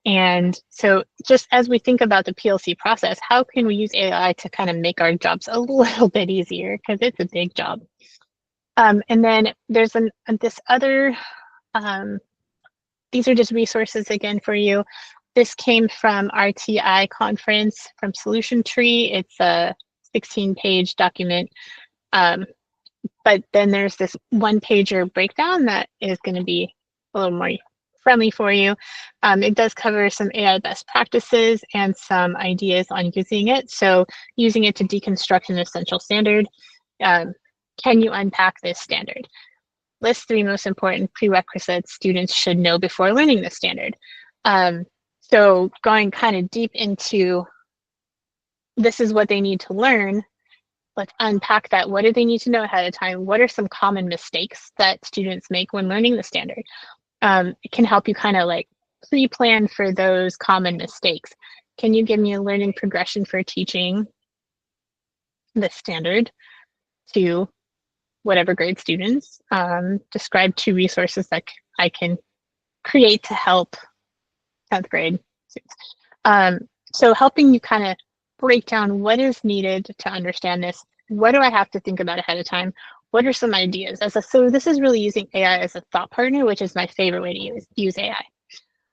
And so just as we think about the PLC process, how can we use AI to kind of make our jobs a little bit easier, because it's a big job. And then there's this other, these are just resources again for you. This came from RTI conference from Solution Tree. It's a 16-page document. But then there's this one-pager breakdown that is going to be a little more friendly for you. It does cover some AI best practices and some ideas on using it. So using it to deconstruct an essential standard. Can you unpack this standard? List 3 most important prerequisites students should know before learning the standard. So going kind of deep into this is what they need to learn. Let's unpack that. What do they need to know ahead of time? What are some common mistakes that students make when learning the standard? It can help you kind of pre-plan for those common mistakes. Can you give me a learning progression for teaching the standard to whatever grade students? Describe 2 resources that I can create to help 10th grade students. So helping you kind of break down what is needed to understand this. What do I have to think about ahead of time? What are some ideas? So this is really using AI as a thought partner, which is my favorite way to use AI.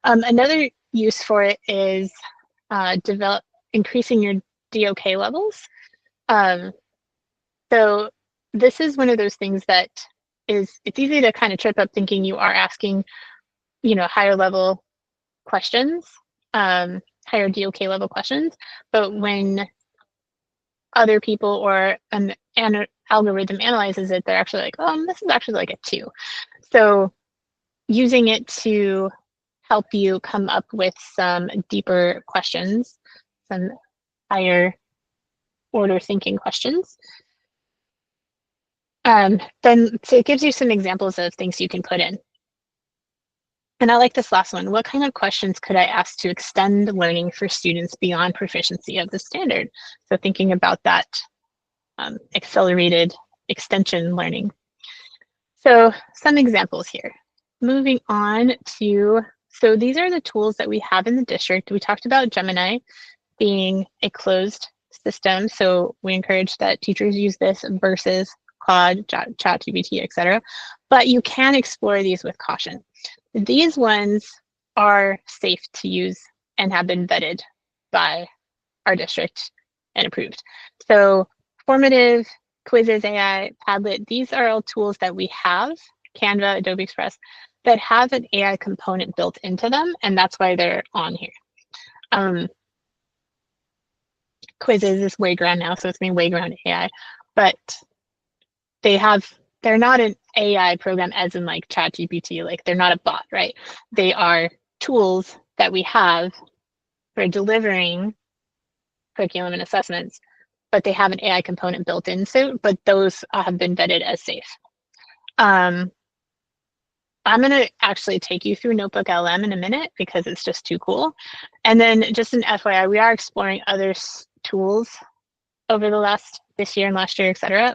Another use for it is increasing your DOK levels. So this is one of those things that it's easy to kind of trip up thinking you are asking, higher level questions, higher DOK level questions, but when other people or an algorithm analyzes it, they're actually like, oh, this is actually like a 2. So using it to help you come up with some deeper questions, some higher order thinking questions. Then so it gives you some examples of things you can put in. And I like this last one. What kind of questions could I ask to extend learning for students beyond proficiency of the standard? So thinking about that accelerated extension learning. So some examples here. Moving on to, so these are the tools that we have in the district. We talked about Gemini being a closed system. So we encourage that teachers use this versus Claude, ChatGPT, etc. But you can explore these with caution. These ones are safe to use and have been vetted by our district and approved. So Formative, Quizzes AI, Padlet, these are all tools that we have, Canva, Adobe Express, that have an AI component built into them, and that's why they're on here. Quizzes is Wayground now, so it's being Wayground AI, but they're not an AI program as in like ChatGPT, like they're not a bot, right? They are tools that we have for delivering curriculum and assessments, but they have an AI component built in. So, but those have been vetted as safe. I'm going to actually take you through Notebook LM in a minute because it's just too cool. And then just an FYI, we are exploring other tools over this year and last year, et cetera,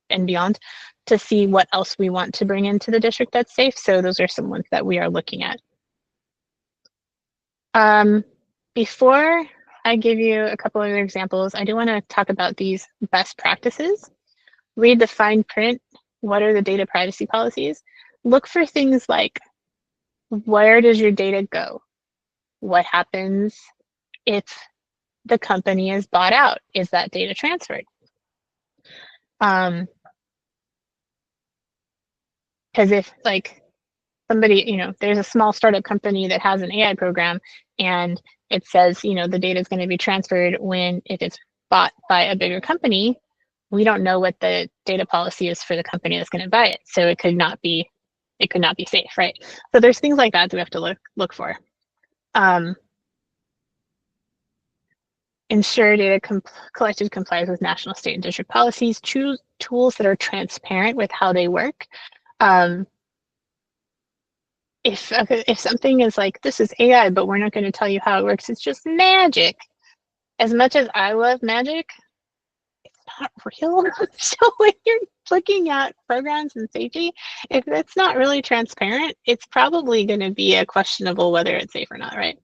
and beyond, to see what else we want to bring into the district that's safe. So those are some ones that we are looking at. Before I give you a couple other examples, I do want to talk about these best practices. Read the fine print. What are the data privacy policies? Look for things like, where does your data go? What happens if the company is bought out? Is that data transferred? Because if like somebody, there's a small startup company that has an AI program and it says, the data is going to be transferred if it's bought by a bigger company, we don't know what the data policy is for the company that's going to buy it. So it could not be safe, right? So there's things like that we have to look for. Ensure data collected complies with national, state, and district policies. Choose tools that are transparent with how they work. If something is like, this is AI, but we're not going to tell you how it works, it's just magic. As much as I love magic, it's not real. So when you're looking at programs and safety, if it's not really transparent, it's probably going to be a questionable whether it's safe or not, right?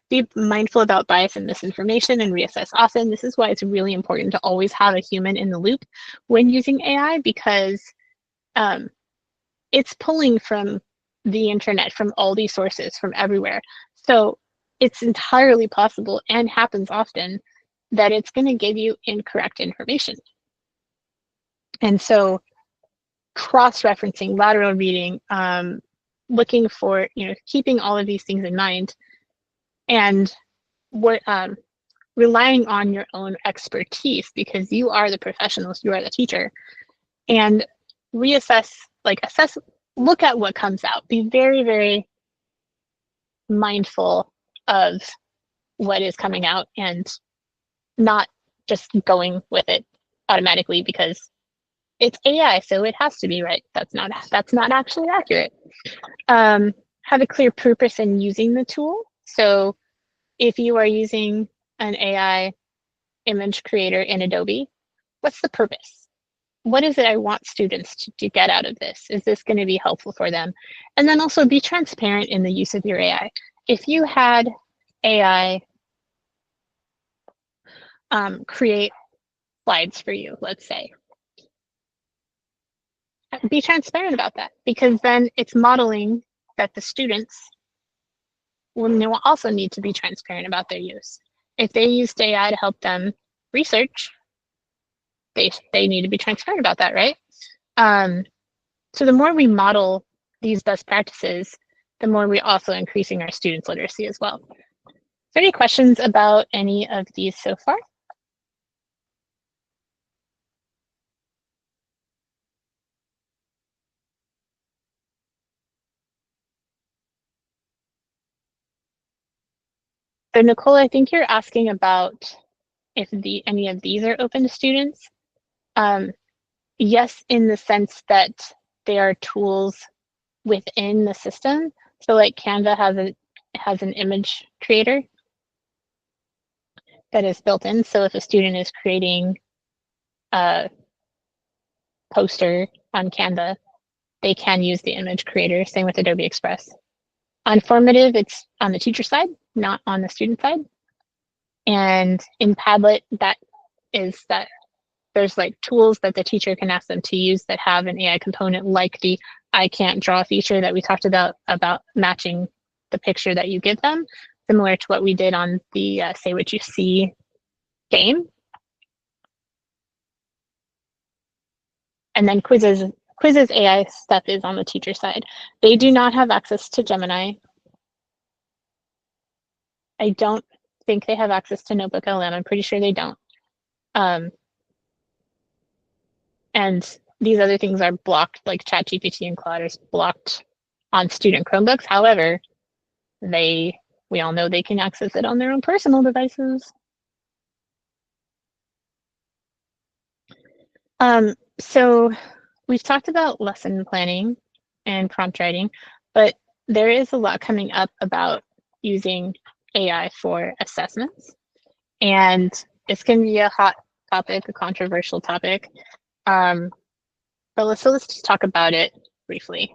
Be mindful about bias and misinformation and reassess often. This is why it's really important to always have a human in the loop when using AI, because it's pulling from the internet, from all these sources, from everywhere. So it's entirely possible, and happens often, that it's going to give you incorrect information. And so cross-referencing, lateral reading, looking for, keeping all of these things in mind, and relying on your own expertise, because you are the professionals, you are the teacher, and reassess, look at what comes out. Be very, very mindful of what is coming out and not just going with it automatically because it's AI, so it has to be right. That's not actually accurate. Have a clear purpose in using the tool. So if you are using an AI image creator in Adobe, what's the purpose? What is it I want students to get out of this? Is this going to be helpful for them? And then also be transparent in the use of your AI. If you had AI create slides for you, let's say, be transparent about that, because then it's modeling that the students will also need to be transparent about their use. If they used AI to help them research, they need to be transparent about that, right? So the more we model these best practices, the more we're also increasing our students' literacy as well. Is there any questions about any of these so far? So Nicole, I think you're asking about if any of these are open to students. Yes, in the sense that they are tools within the system. So like Canva has an image creator that is built in. So if a student is creating a poster on Canva, they can use the image creator. Same with Adobe Express. On formative, it's on the teacher side, not on the student side. And in Padlet, there's like tools that the teacher can ask them to use that have an AI component, like the I can't draw feature that we talked about matching the picture that you give them, similar to what we did on the Say What You See game. And then quizzes AI stuff is on the teacher side. They do not have access to Gemini. I don't think they have access to Notebook LM. I'm pretty sure they don't. And these other things are blocked, like ChatGPT and Claude is blocked on student Chromebooks. However, we all know they can access it on their own personal devices. So we've talked about lesson planning and prompt writing, but there is a lot coming up about using AI for assessments. And it's going to be a hot topic, a controversial topic. But let's just talk about it briefly.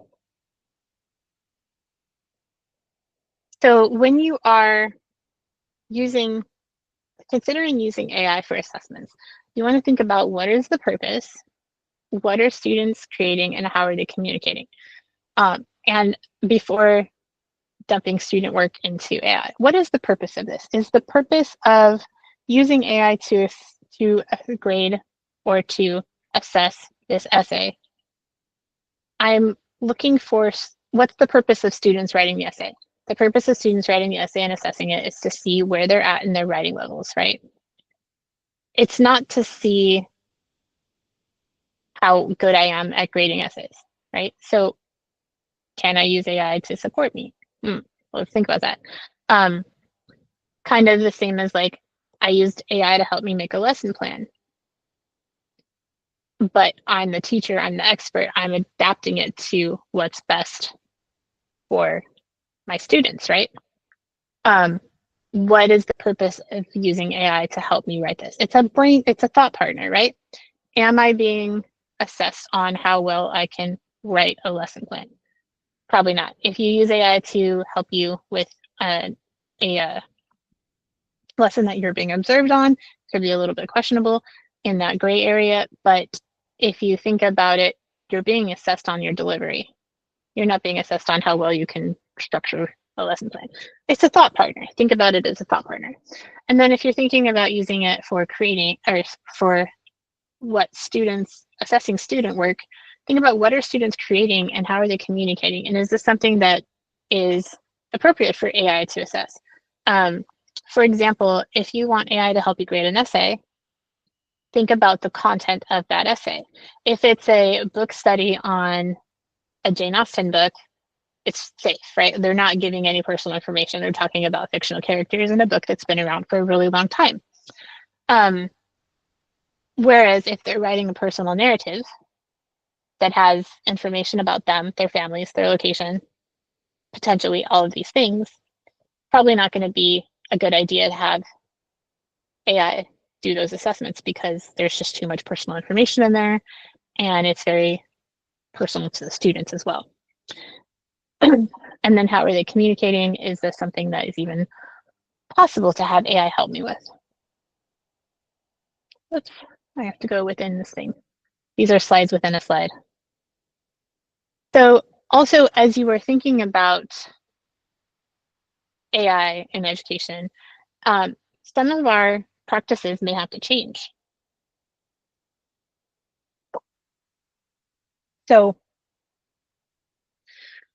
So when you are considering using AI for assessments, you want to think about what is the purpose, what are students creating, and how are they communicating? And before dumping student work into AI, what is the purpose of this? Is the purpose of using AI to grade or to assess this essay? I'm looking for what's the purpose of students writing the essay. The purpose of students writing the essay and assessing it is to see where they're at in their writing levels, right? It's not to see how good I am at grading essays, right? So can I use AI to support me? Let's think about that. Kind of the same as like, I used AI to help me make a lesson plan. But I'm the teacher, I'm the expert, I'm adapting it to what's best for my students, right? What is the purpose of using AI to help me write this? It's a thought partner, right? Am I being assessed on how well I can write a lesson plan? Probably not. If you use AI to help you with a lesson that you're being observed on, it could be a little bit questionable in that gray area. But if you think about it, you're being assessed on your delivery. You're not being assessed on how well you can structure a lesson plan. It's a thought partner. Think about it as a thought partner. And then if you're thinking about using it for creating or for what students, assessing student work, think about what are students creating and how are they communicating? And is this something that is appropriate for AI to assess? For example, if you want AI to help you grade an essay, think about the content of that essay. If it's a book study on a Jane Austen book, it's safe, right? They're not giving any personal information. They're talking about fictional characters in a book that's been around for a really long time. Whereas if they're writing a personal narrative that has information about them, their families, their location, potentially all of these things, probably not going to be a good idea to have AI do those assessments because there's just too much personal information in there and it's very personal to the students as well. And then how are they communicating? Is this something that is even possible to have AI help me with? Oops, I have to go within this thing. These are slides within a slide. So also, as you were thinking about AI in education, some of our practices may have to change. So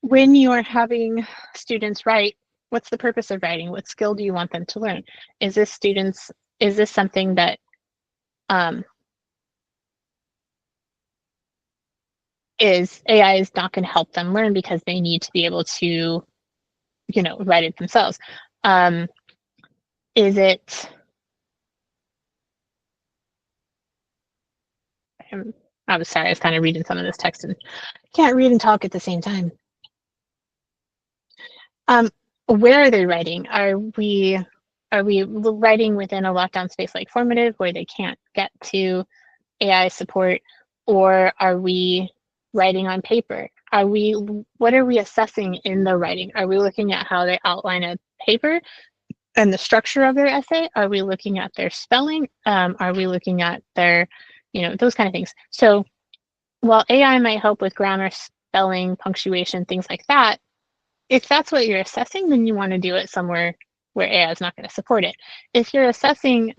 when you are having students write, what's the purpose of writing? What skill do you want them to learn? Is this something that AI is not going to help them learn because they need to be able to, write it themselves? Is it, I was sorry, I was kind of reading some of this text and can't read and talk at the same time. Where are they writing? Are we writing within a lockdown space like formative where they can't get to AI support, or are we writing on paper? What are we assessing in the writing? Are we looking at how they outline a paper and the structure of their essay? Are we looking at their spelling? Are we looking at their, those kind of things? So while AI might help with grammar, spelling, punctuation, things like that, if that's what you're assessing, then you want to do it somewhere where AI is not going to support it. If you're assessing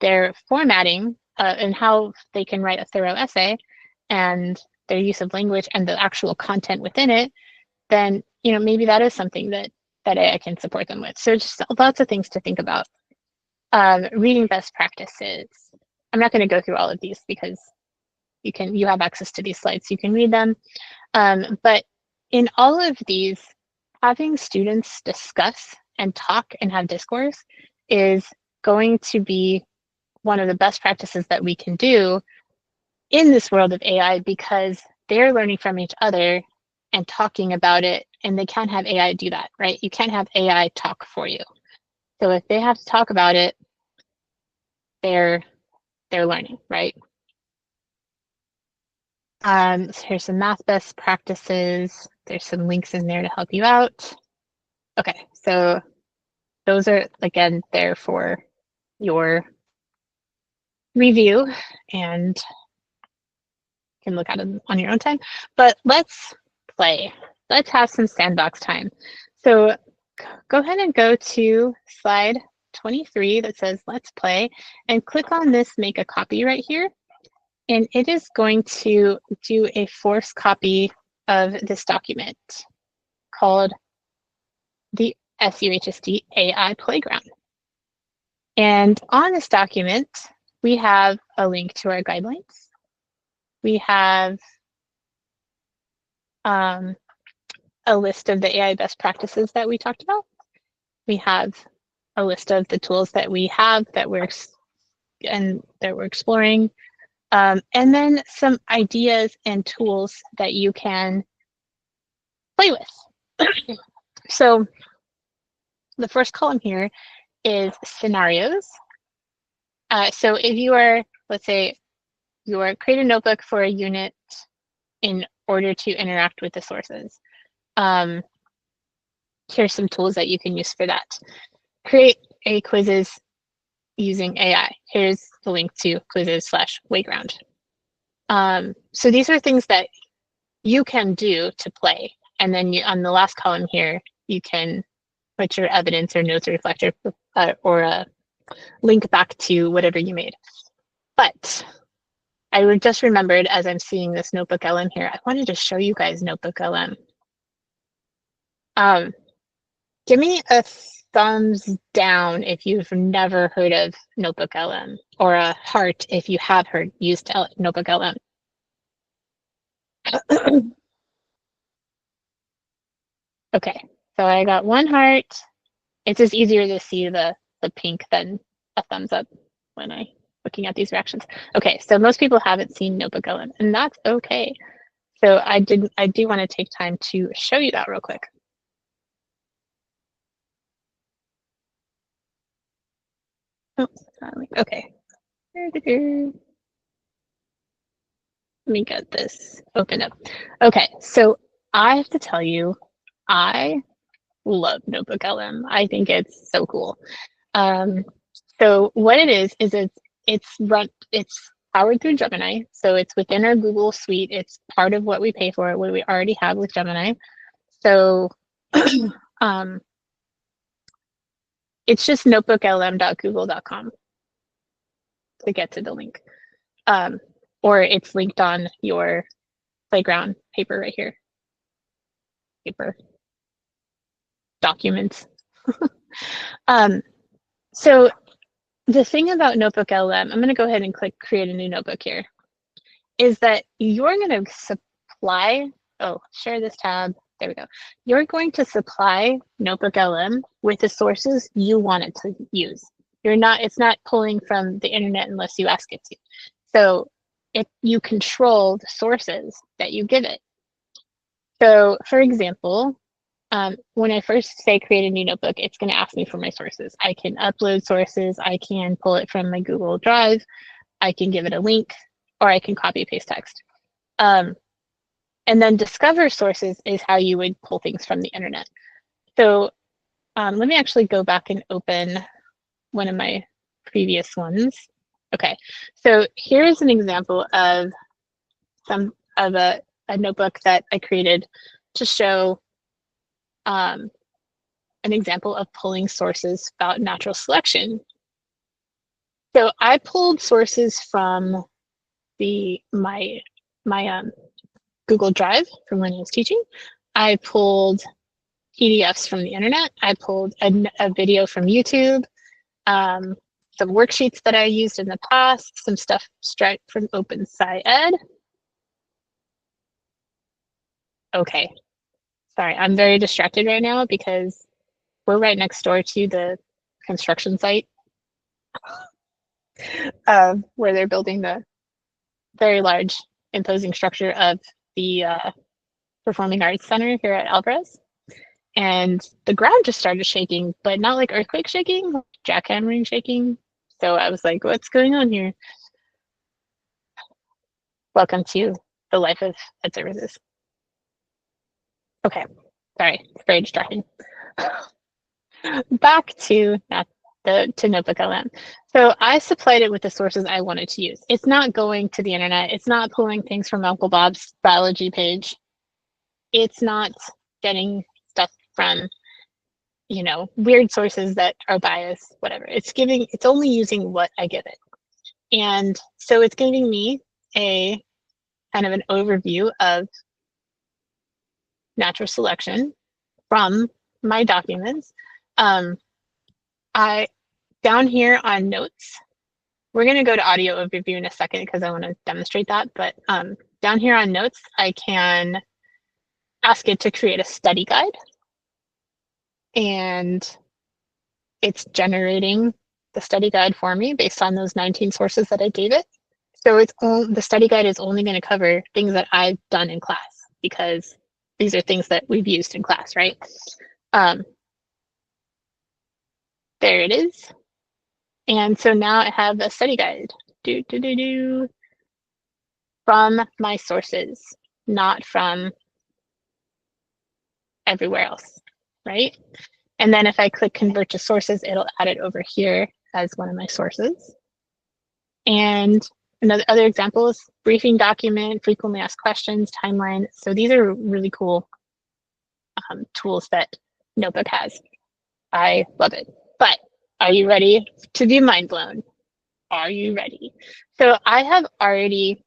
their formatting and how they can write a thorough essay and their use of language and the actual content within it, then maybe that is something that AI can support them with. So just lots of things to think about. Reading best practices. I'm not going to go through all of these because you have access to these slides, so you can read them. But in all of these, having students discuss and talk and have discourse is going to be one of the best practices that we can do in this world of AI because they're learning from each other and talking about it, and they can't have AI do that, right? You can't have AI talk for you. So if they have to talk about it, they're learning, right? So here's some math best practices. There's some links in there to help you out. Okay, so those are, again, there for your review and you can look at them on your own time. But let's play. Let's have some sandbox time. So go ahead and go to slide 23 that says let's play and click on this make a copy right here. And it is going to do a force copy of this document called the SUHSD AI Playground. And on this document, we have a link to our guidelines. We have a list of the AI best practices that we talked about. We have a list of the tools that we have that we're exploring, and then some ideas and tools that you can play with. So the first column here is scenarios. So if you are, let's say, you are create a notebook for a unit in order to interact with the sources. Here's some tools that you can use for that. Create a quizzes using AI. Here's the link to quizzes/Wayground. So these are things that you can do to play. And then on the last column here, you can put your evidence or notes or reflector or a link back to whatever you made. But I just remembered as I'm seeing this Notebook LM here, I wanted to show you guys Notebook LM. Give me a thumbs down if you've never heard of Notebook LM, or a heart if you have used Notebook LM. Okay, so I got one heart. It's just easier to see the pink than a thumbs up when I'm looking at these reactions. Okay, so most people haven't seen Notebook LM, and that's okay. So I do want to take time to show you that real quick. Oh, okay. Let me get this opened up. Okay, so I have to tell you, I love Notebook LM. I think it's so cool. So what it is it's powered through Gemini. So it's within our Google suite. It's part of what we pay for, what we already have with Gemini. So it's just notebooklm.google.com to get to the link. Or it's linked on your playground paper right here. Paper. Documents. So the thing about Notebook LM, I'm going to go ahead and click create a new notebook here, is that you're going to supply, share this tab. There we go. You're going to supply Notebook LM with the sources you want it to use. It's not pulling from the internet unless you ask it to. So you control the sources that you give it. So for example, when I first say create a new notebook, it's going to ask me for my sources. I can upload sources. I can pull it from my Google Drive. I can give it a link, or I can copy paste text. And then discover sources is how you would pull things from the internet. So let me actually go back and open one of my previous ones. Okay, so here's an example of a notebook that I created to show an example of pulling sources about natural selection. So I pulled sources from my Google Drive from when I was teaching. I pulled PDFs from the internet. I pulled a video from YouTube, some worksheets that I used in the past, some stuff straight from OpenSciEd. Okay, sorry, I'm very distracted right now because we're right next door to the construction site where they're building the very large imposing structure of the Performing Arts Center here at Alvarez. And the ground just started shaking, but not like earthquake shaking, jackhammering shaking. So I was like, what's going on here? Welcome to the life of Ed Services. Okay, sorry, it's very distracting. Back to Notebook LM. So I supplied it with the sources I wanted to use. It's not going to the internet. It's not pulling things from Uncle Bob's biology page. It's not getting stuff from, weird sources that are biased, whatever. It's only using what I give it. And so it's giving me a kind of an overview of natural selection from my documents. Down here on notes, we're going to go to audio overview in a second because I want to demonstrate that. But down here on notes, I can ask it to create a study guide. And it's generating the study guide for me based on those 19 sources that I gave it. So the study guide is only going to cover things that I've done in class because these are things that we've used in class, right? There it is. And so now I have a study guide from my sources, not from everywhere else, right? And then if I click convert to sources, it'll add it over here as one of my sources. And other examples, briefing document, frequently asked questions, timeline. So these are really cool tools that Notebook has. I love it. But are you ready to be mind blown? Are you ready? So I have already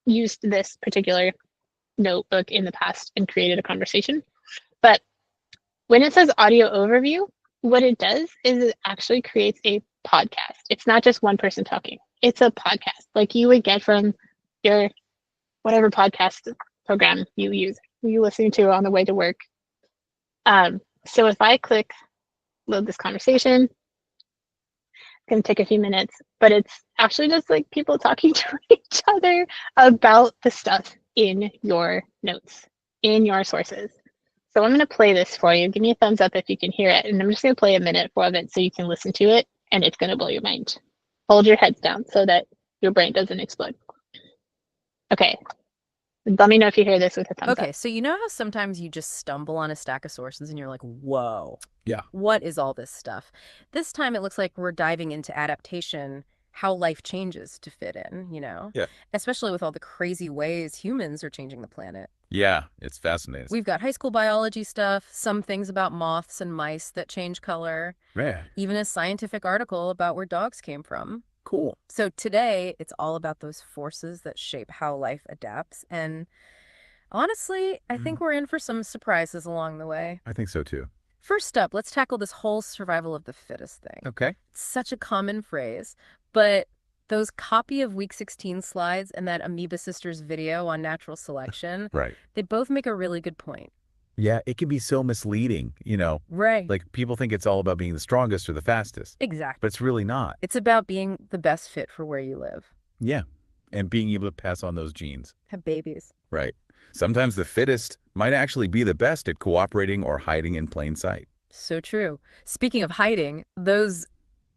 used this particular notebook in the past and created a conversation. But when it says audio overview, what it does is it actually creates a podcast. It's not just one person talking. It's a podcast like you would get from your whatever podcast program you listen to on the way to work. So if I click load this conversation, it's going to take a few minutes, but it's actually just like people talking to each other about the stuff in your notes, in your sources. So I'm going to play this for you. Give me a thumbs up if you can hear it. And I'm just going to play a minute of it so you can listen to it, and it's going to blow your mind. Hold your heads down so that your brain doesn't explode. Okay. Let me know if you hear this with a thumbs up. Okay, so you know how sometimes you just stumble on a stack of sources and you're like, whoa. Yeah. What is all this stuff? This time it looks like we're diving into adaptation, how life changes to fit in, you know? Yeah. Especially with all the crazy ways humans are changing the planet. Yeah, it's fascinating. We've got high school biology stuff, some things about moths and mice that change color, Man, even a scientific article about where dogs came from. cool. So today, it's all about those forces that shape how life adapts. And honestly, I think we're in for some surprises along the way. I think so too. First up, let's tackle this whole survival of the fittest thing. Okay. It's such a common phrase, but those copy of Week 16 slides and that Amoeba Sisters video on natural selection, Right. they both make a really good point. Yeah, it can be so misleading, you know, Right. like people think it's all about being the strongest or the fastest, Exactly. but it's really not. It's about being the best fit for where you live. Yeah. And being able to pass on those genes. Have babies. Right. Sometimes the fittest might actually be the best at cooperating or hiding in plain sight. So true. Speaking of hiding, those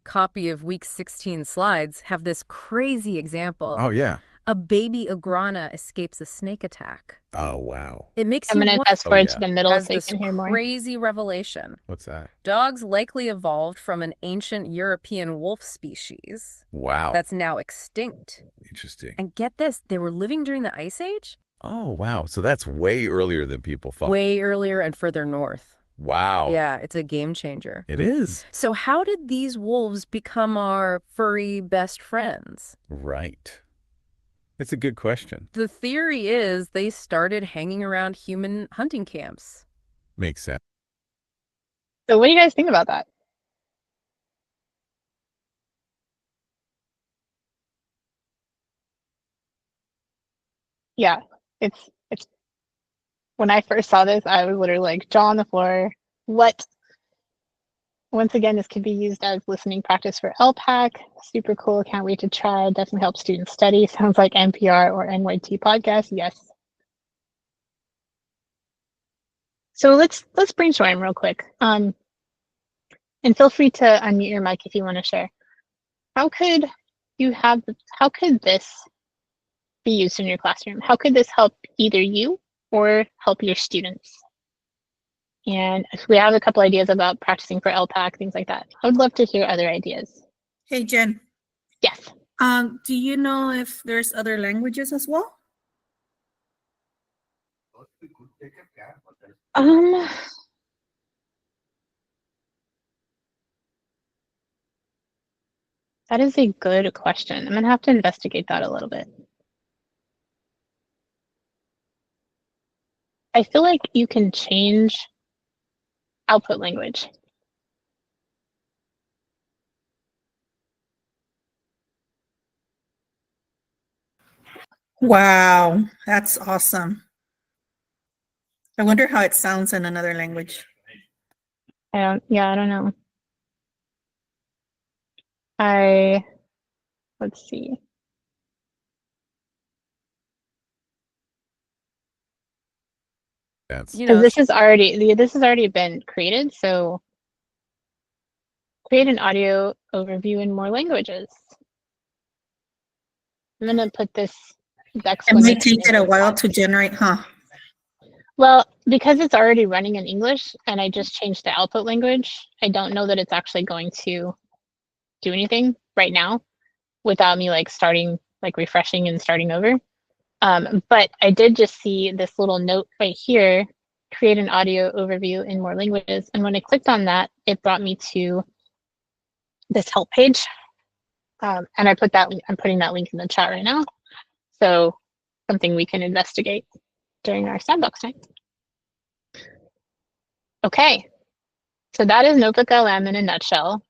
copy of Week 16 slides have this crazy example. Oh, yeah. A baby iguana escapes a snake attack. Oh, wow. It makes I'm you going to wonder, fast forward yeah. to the middle has so you this can hear more. crazy revelation. What's that? Dogs likely evolved from an ancient European wolf species Wow. that's now extinct. Interesting. And get this, they were living during the Ice Age? Oh, wow. So that's way earlier than people thought. Way earlier and further north. Wow. Yeah, it's a game changer. It is. So how did these wolves become our furry best friends? Right. It's a good question. The theory is they started hanging around human hunting camps. Makes sense. So what do you guys think about that? Yeah, it's when I first saw this, I was literally like, jaw on the floor. What? Once again, this could be used as listening practice for LPAC. Super cool. Can't wait to try. Definitely help students study. Sounds like NPR or NYT podcast. Yes. So let's brainstorm real quick. And feel free to unmute your mic if you want to share. How could this be used in your classroom? How could this help either you or help your students? And if we have a couple ideas about practicing for LPAC, things like that. I would love to hear other ideas. Hey, Jen. Yes. Do you know if there's other languages as well? That is a good question. I'm gonna have to investigate that a little bit. I feel like you can change output language. Wow, that's awesome. I wonder how it sounds in another language. I don't know. Let's see. That's You Because know, this has already been created, so create an audio overview in more languages. I'm gonna put this It might explanation take it in a the while chat. to generate, huh? Well, because it's already running in English and I just changed the output language, I don't know that it's actually going to do anything right now without me like refreshing and starting over. But I did just see this little note right here, create an audio overview in more languages. And when I clicked on that, it brought me to this help page. And I'm putting that link in the chat right now. So something we can investigate during our sandbox time. Okay, so that is Notebook LM in a nutshell.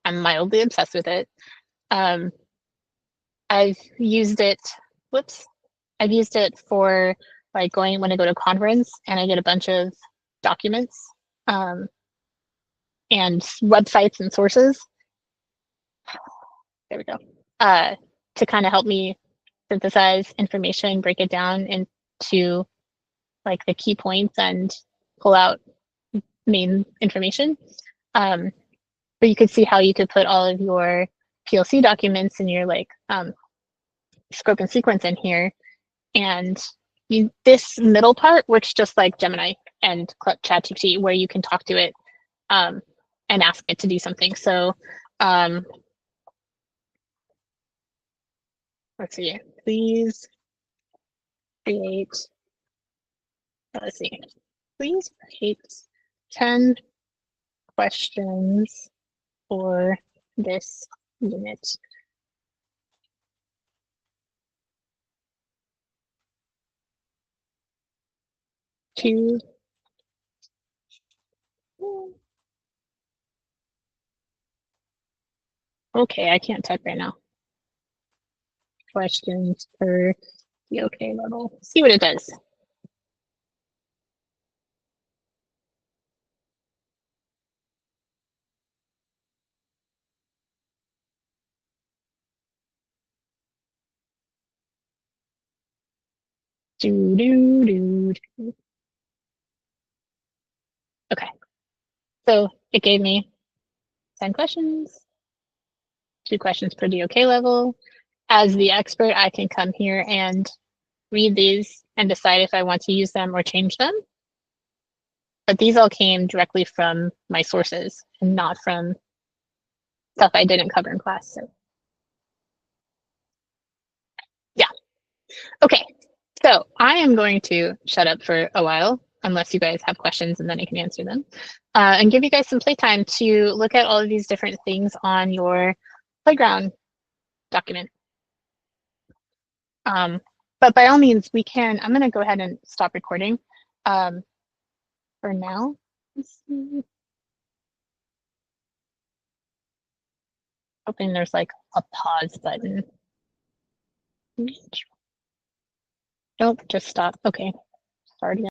I'm mildly obsessed with it. I've used it, I've used it for like when I go to conference and I get a bunch of documents and websites and sources. There we go. To kind of help me synthesize information, break it down into like the key points and pull out main information. But you could see how you could put all of your PLC documents and your like scope and sequence in here. And this middle part works just like Gemini and ChatGPT, where you can talk to it and ask it to do something. So let's see, please create, let's see, please create 10 questions for this unit. To okay, I can't type right now. Questions per the okay level. See what it does. Do do do. Do. Okay, so it gave me 10 questions, 2 questions per DOK level. As the expert, I can come here and read these and decide if I want to use them or change them. But these all came directly from my sources and not from stuff I didn't cover in class. So yeah. Okay, so I am going to shut up for a while, unless you guys have questions, and then I can answer them. And give you guys some playtime to look at all of these different things on your playground document. But by all means, I'm going to go ahead and stop recording for now. Let's see. Hoping there's like a pause button. Nope, just stop. Okay, start again.